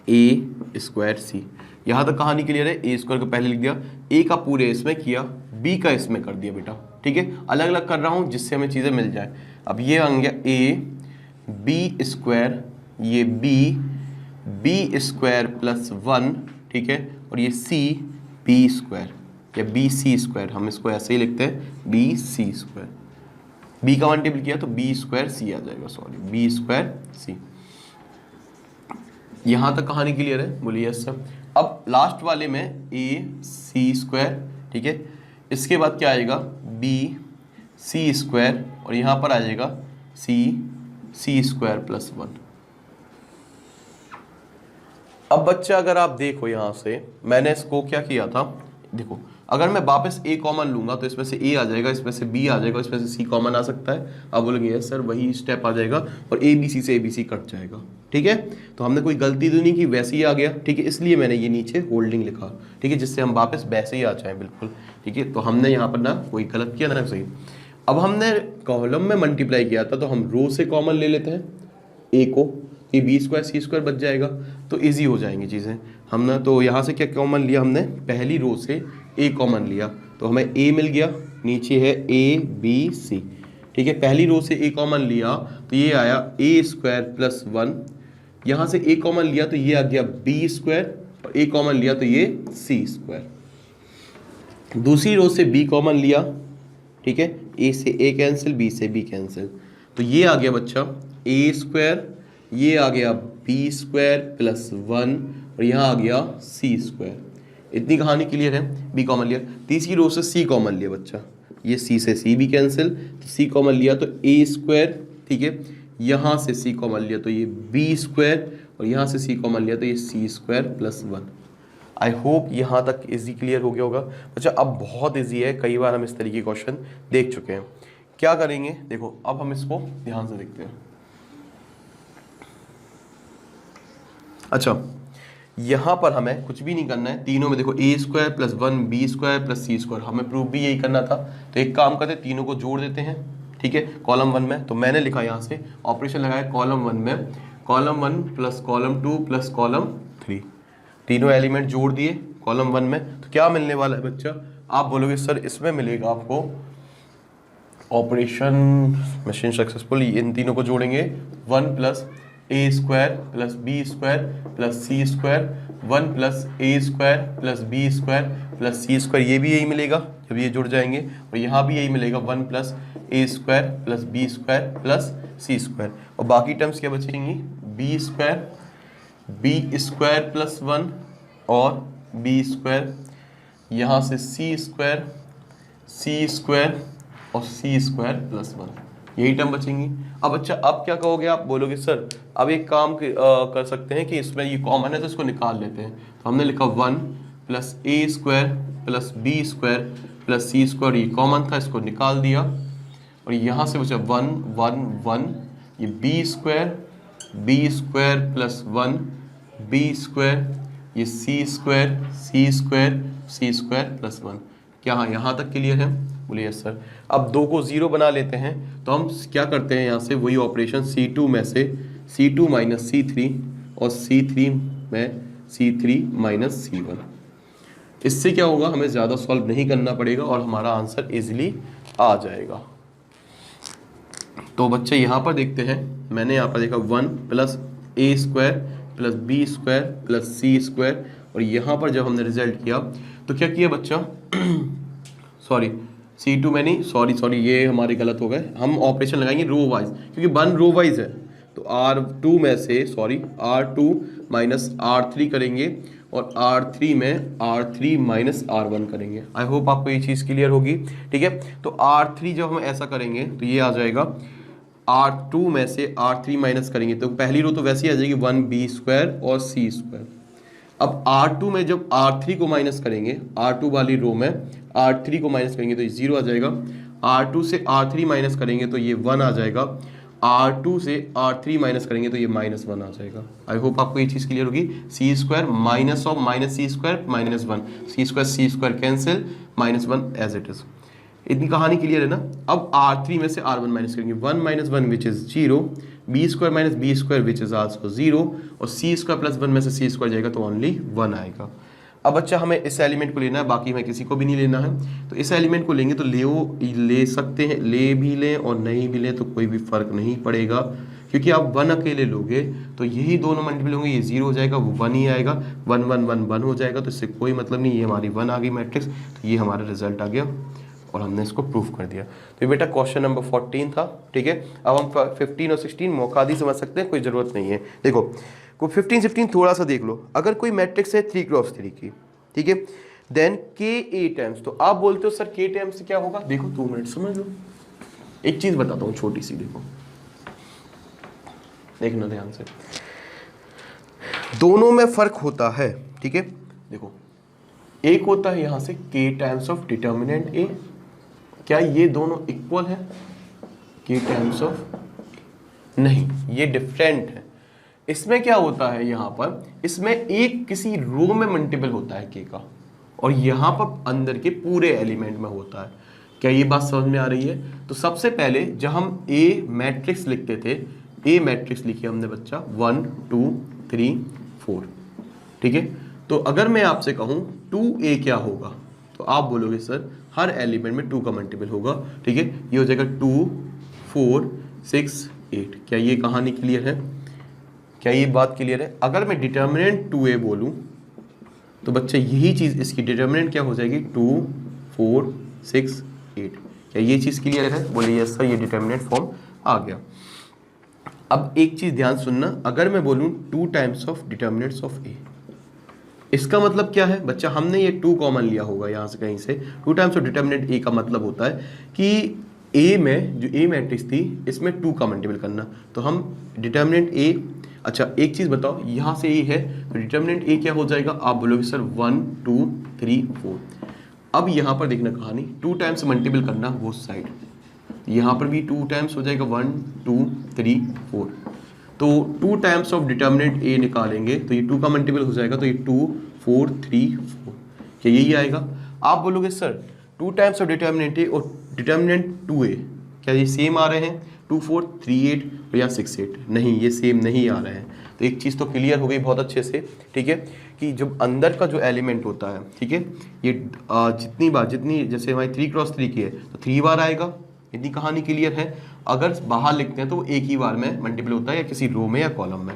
ए स्क्वायर सी, यहाँ तक कहानी क्लियर है। ए स्क्वायर को पहले लिख दिया, ए का पूरे इसमें किया, बी का इसमें कर दिया बेटा, ठीक है, अलग अलग कर रहा हूँ जिससे हमें चीज़ें मिल जाए। अब ये आ गया ए बी स्क्वायर, ये बी स्क्वायर प्लस 1, ठीक है, और ये सी बी स्क्वायर या बी सी स्क्वायर, हम इसको ऐसे ही लिखते हैं बी सी स्क्वायर। बी का मल्टीपल किया तो बी स्क्वायर सी आ जाएगा, सॉरी बी स्क्वायर सी। यहाँ तक कहानी क्लियर है? बोलिए यस सर। अब लास्ट वाले में ए सी स्क्वायर, ठीक है, इसके बाद क्या आएगा बी सी स्क्वायर और यहाँ पर आ जाएगा सी स्क्वायर प्लस 1। अब बच्चा अगर आप देखो यहाँ से मैंने इसको क्या किया था, देखो अगर मैं वापस ए कॉमन लूंगा तो इसमें से ए आ जाएगा, इसमें से बी आ जाएगा, इसमें से सी कॉमन आ सकता है। अब बोलेंगे यस सर वही स्टेप आ जाएगा और ए बी सी से ए बी सी कट जाएगा, ठीक है। तो हमने कोई गलती तो नहीं की, वैसे ही आ गया, ठीक है, इसलिए मैंने ये नीचे होल्डिंग लिखा, ठीक है, जिससे हम वापस वैसे ही आ जाए बिल्कुल, ठीक है। तो हमने यहाँ पर ना कोई गलत किया ना सही। अब हमने कॉलम में मल्टीप्लाई किया था तो हम रो से कॉमन ले लेते हैं ए को, ये बी स्क्वायर सी स्क्वायर बच जाएगा, तो ईजी हो जाएंगी चीज़ें। हमने तो यहाँ से क्या कॉमन लिया, हमने पहली रो से ए कॉमन लिया तो हमें ए मिल गया, नीचे है ए बी सी, ठीक है। पहली रो से ए कॉमन लिया तो ये आया ए स्क्वायर प्लस 1, यहाँ से ए कॉमन लिया तो ये आ गया बी स्क्वायर और ए कॉमन लिया तो ये सी स्क्वायर। दूसरी रो से बी कॉमन लिया, ठीक है, ए से ए कैंसिल, बी से बी कैंसिल, तो ये आ गया बच्चा ए स्क्वायर, ये आ गया बी स्क्वायर प्लस 1 और यहाँ आ गया सी स्क्वायर। इतनी कहानी क्लियर है। बी कॉमन लिया, तीसरी रो से सी कॉमन लिया बच्चा, ये सी से सी भी कैंसिल, तो सी कॉमन लिया तो ए स्क्वायर, ठीक है। यहाँ से सी कॉमन लिया तो ये बी स्क्वायर और यहाँ से सी कॉमन लिया तो ये c square plus 1। I hope यहाँ तक इजी क्लियर हो गया होगा बच्चा। अब बहुत इजी है, कई बार हम इस तरीके के क्वेश्चन देख चुके हैं। क्या करेंगे देखो, अब हम इसको ध्यान से देखते हैं। अच्छा, यहां पर हमें कुछ भी नहीं करना है, तीनों में देखो A square plus 1 B square plus C square, हमें प्रूफ भी यही करना था। तो एक काम करते हैं, तीनों को जोड़ देते हैं, ठीक है, कॉलम 1 में। तो मैंने लिखा यहाँ से ऑपरेशन लगाया कॉलम 1 में, column 1 plus column 2 plus column 3, तीनों एलिमेंट जोड़ दिए कॉलम 1 में। तो क्या मिलने वाला है बच्चा, आप बोलोगे सर इसमें मिलेगा आपको ऑपरेशन मशीन सक्सेसफुल, इन तीनों को जोड़ेंगे 1 प्लस ए square plus B square plus C square, 1 plus ए square plus B square plus C square, ये भी यही मिलेगा जब ये जुड़ जाएंगे। और यहाँ भी यही मिलेगा 1 प्लस ए square plus B square plus C square. और बाकी टर्म्स क्या बचेंगी, बी स्क्वायर प्लस 1 और बी स्क्वायर, यहाँ से सी स्क्वायर और सी स्क्वायर प्लस 1, यही टर्म बचेंगी। अब अच्छा, अब क्या कहोगे आप, बोलोगे सर अब एक काम कर सकते हैं कि इसमें ये कॉमन है तो इसको निकाल लेते हैं। तो हमने लिखा 1 प्लस ए square plus B square plus C square, ये कॉमन था, इसको निकाल दिया। और यहाँ से बचा 1 1 1, ये b square plus 1 B square, ये सी स्क्वायर प्लस 1। क्या हाँ यहाँ तक क्लियर है, बोलिए यस सर। अब 2 को 0 बना लेते हैं, तो हम क्या करते हैं यहाँ से वही ऑपरेशन C2 में से C2 माइनस C3 और C3 में C3 माइनस C1। इससे क्या होगा, हमें ज़्यादा सॉल्व नहीं करना पड़ेगा और हमारा आंसर इजीली आ जाएगा। तो बच्चे यहाँ पर देखते हैं, मैंने यहाँ पर देखा 1 प्लस ए square plus B square plus C square, और यहाँ पर जब हमने रिजल्ट किया तो क्या किया बच्चा सॉरी C2 में नहीं, सॉरी ये हमारे गलत हो गए। हम ऑपरेशन लगाएंगे रो वाइज, क्योंकि 1 रो वाइज है। तो R2 में से R2 माइनस R3 करेंगे और R3 में R3 माइनस R1 करेंगे। आई होप आपको ये चीज़ क्लियर होगी, ठीक है। तो R3 जब हम ऐसा करेंगे तो ये आ जाएगा, R2 में से R3 माइनस करेंगे तो पहली रो तो वैसे ही आ जाएगी 1 बी स्क्वायर और सी स्क्वायर। अब R2 में जब R3 को माइनस करेंगे, R2 वाली रो में R3 को माइनस करेंगे तो ये 0 आ जाएगा। R2 से R3 माइनस करेंगे तो ये 1 आ जाएगा। R2 से R3 माइनस करेंगे तो ये माइनस 1 आ जाएगा। आई होप आपको ये चीज़ क्लियर होगी। C square minus of minus C square minus 1, C square cancel, minus 1 as it is. इतनी कहानी क्लियर है ना। अब R3 में से R1 माइनस करेंगे, 1 minus 1 which is 0, b square minus B square which is also 0, और सी स्क्वायर प्लस 1 में से सी स्क्वायर जाएगा तो ओनली 1 आएगा। अब अच्छा, हमें इस एलिमेंट को लेना है, बाकी हमें किसी को भी नहीं लेना है। तो इस एलिमेंट को लेंगे तो ले सकते हैं, ले भी लें और नहीं भी लें तो कोई भी फर्क नहीं पड़ेगा, क्योंकि आप 1 अकेले लोगे तो यही दोनों मल्टीपल होंगे, ये 0 हो जाएगा, वो 1 ही आएगा, 1 1 1 1 हो जाएगा। तो इससे कोई मतलब नहीं, ये हमारी 1 आ गई मैट्रिक्स, तो ये हमारा रिजल्ट आ गया और हमने इसको प्रूफ कर दिया। तो ये बेटा क्वेश्चन नंबर 14 था, ठीक है। अब हम 15 और 16 मौकादी समझ सकते हैं, कोई ज़रूरत नहीं है। देखो को 15 16 थोड़ा सा देख लो। अगर कोई मैट्रिक्स है 3x3 की, ठीक है, देन k a टाइम्स, तो आप बोलते हो सर k टाइम्स से क्या होगा। देखो 2 मिनट समझ लो, एक चीज़ बताता हूँ छोटी सी, देखना ध्यान से, दोनों में फर्क होता है, ठीक है। देखो एक होता है यहाँ से k times of determinant a, क्या ये दोनों इक्वल है, k टाइम्स ऑफ, नहीं, ये डिफरेंट है। इसमें क्या होता है, यहाँ पर इसमें एक किसी रो में मल्टीपल होता है k का, और यहाँ पर अंदर के पूरे एलिमेंट में होता है। क्या ये बात समझ में आ रही है। तो सबसे पहले जब हम A मैट्रिक्स लिखते थे, A मैट्रिक्स लिखी हमने बच्चा 1 2 3 4, ठीक है। तो अगर मैं आपसे कहूँ 2A क्या होगा, तो आप बोलोगे सर हर एलिमेंट में 2 का मल्टीपल होगा, ठीक है। ये हो जाएगा 2 4 6 8। क्या ये कहानी क्लियर है, क्या ये बात क्लियर है। अगर मैं डिटर्मिनेंट 2A बोलूं तो बच्चे यही चीज़, इसकी डिटर्मिनेंट क्या हो जाएगी 2 4 6 8। क्या ये चीज़ क्लियर है, बोलिए यस सर, ये डिटर्मिनेंट फॉर्म आ गया। अब एक चीज ध्यान सुनना, अगर मैं बोलूं 2 टाइम्स ऑफ डिटर्मिनेंट्स ऑफ ए, इसका मतलब क्या है बच्चा, हमने ये 2 कॉमन लिया होगा यहाँ से कहीं से। 2 टाइम्स ऑफ डिटर्मिनेंट ए का मतलब होता है कि ए में जो ए मैट्रिक्स थी इसमें 2 का मल्टीपल करना। तो हम डिटर्मिनेंट ए, अच्छा एक चीज बताओ, यहाँ से ए है तो डिटर्मिनेंट ए क्या हो जाएगा, आप बोलोगे सर 1 2 3 4। अब यहाँ पर देखना कहानी, 2 टाइम्स मल्टीपल करना बोथ साइड, यहाँ पर भी 2 टाइम्स हो जाएगा 1 2 3 4। तो 2 टाइम्स ऑफ डिटर्मिनेंट ए निकालेंगे तो ये 2 का मल्टीपल हो जाएगा, तो ये 2 4 3 4, क्या यही आएगा। आप बोलोगे सर 2 टाइम्स ऑफ डिटर्मिनेंट ए और डिटर्मिनेंट 2a क्या ये सेम आ रहे हैं, 2 4 3 8 या 6 8, नहीं ये सेम नहीं आ रहे हैं। तो एक चीज़ तो क्लियर हो गई बहुत अच्छे से, ठीक है, कि जब अंदर का जो एलिमेंट होता है, ठीक है, ये जितनी बार, जितनी जैसे हमारी 3 क्रॉस 3 की है तो 3 बार आएगा, इतनी कहानी क्लियर है। अगर बाहर लिखते हैं तो वो एक ही बार में मल्टीपल होता है, या किसी रो में या कॉलम में।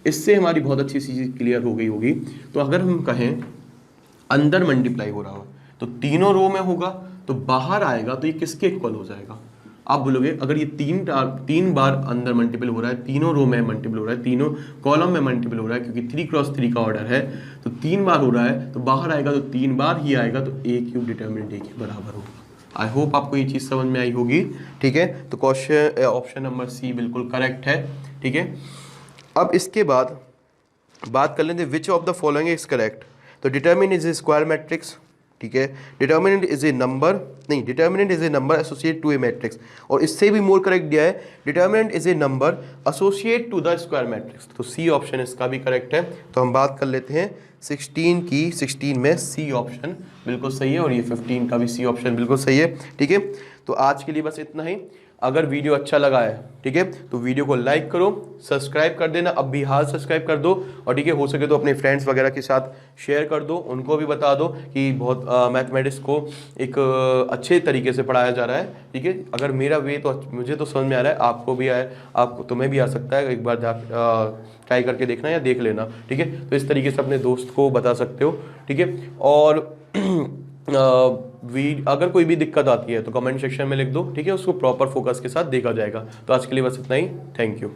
इससे हमारी बहुत अच्छी सी चीज़ क्लियर हो गई होगी। तो अगर हम कहें अंदर मल्टीप्लाई हो रहा हो तो तीनों रो में होगा, तो बाहर आएगा तो ये किसके इक्वल हो जाएगा। आप बोलोगे अगर ये 3 बार अंदर मल्टीपल हो रहा है, तीनों रो में मल्टीपल हो रहा है, तीनों कॉलम में मल्टीपल हो रहा है, क्योंकि 3 क्रॉस 3 का ऑर्डर है, तो 3 बार हो रहा है, तो बाहर आएगा तो 3 बार ही आएगा, तो ए क्यूब डिटर्मिनेंट ए के बराबर होगा। आई होप आपको ये चीज़ समझ में आई होगी, ठीक है। तो क्वेश्चन ऑप्शन नंबर सी बिल्कुल करेक्ट है, ठीक है। अब इसके बाद बात कर लेते हैं which of the following is correct. तो determinant is a square matrix, ठीक है, डिटर्मिनेंट इज ए नंबर, नहीं determinant is a number associate to a matrix, और इससे भी मोर करेक्ट दिया है determinant is a number associate to the square matrix. तो सी ऑप्शन इसका भी करेक्ट है। तो हम बात कर लेते हैं 16 की, 16 में सी ऑप्शन बिल्कुल सही है, और ये 15 का भी सी ऑप्शन बिल्कुल सही है, ठीक है। तो आज के लिए बस इतना ही। अगर वीडियो अच्छा लगा है, ठीक है, तो वीडियो को लाइक करो, सब्सक्राइब कर देना, अब भी हाल सब्सक्राइब कर दो, और ठीक है हो सके तो अपने फ्रेंड्स वगैरह के साथ शेयर कर दो, उनको भी बता दो कि बहुत मैथमेटिक्स को एक अच्छे तरीके से पढ़ाया जा रहा है, ठीक है। अगर मेरा वे तो मुझे तो समझ में आ रहा है, आपको भी आए, आपको तुम्हें भी आ सकता है, एक बार ट्राई करके देखना या देख लेना, ठीक है। तो इस तरीके से अपने दोस्त को बता सकते हो, ठीक है। और अगर कोई भी दिक्कत आती है तो कमेंट सेक्शन में लिख दो, ठीक है, उसको प्रॉपर फोकस के साथ देखा जाएगा। तो आज के लिए बस इतना ही, थैंक यू।